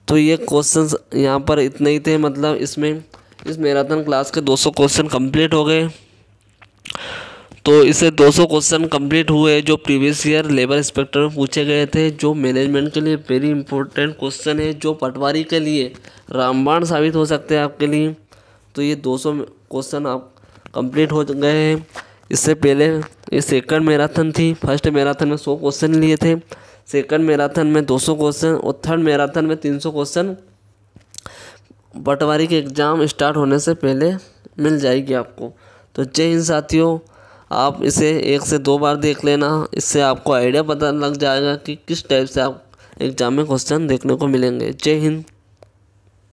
तो ये क्वेश्चंस यहाँ पर इतने ही थे, मतलब इसमें इस मैराथन क्लास के 200 क्वेश्चन कंप्लीट हो गए। तो इससे 200 क्वेश्चन कंप्लीट हुए जो प्रीवियस ईयर लेबर इंस्पेक्टर में पूछे गए थे, जो मैनेजमेंट के लिए वेरी इंपॉर्टेंट क्वेश्चन है, जो पटवारी के लिए रामबाण साबित हो सकते हैं आपके लिए। तो ये 200 क्वेश्चन आप कंप्लीट हो गए हैं। इससे पहले ये सेकंड मैराथन थी। फर्स्ट मैराथन में 100 क्वेश्चन लिए थे, सेकंड मैराथन में 200 क्वेश्चन, और थर्ड मैराथन में 300 क्वेश्चन पटवारी के एग्ज़ाम स्टार्ट होने से पहले मिल जाएगी आपको। तो जय हिंद साथियों, आप इसे 1 से 2 बार देख लेना, इससे आपको आइडिया पता लग जाएगा कि किस टाइप से आप एग्ज़ाम में क्वेश्चन देखने को मिलेंगे। जय हिंद।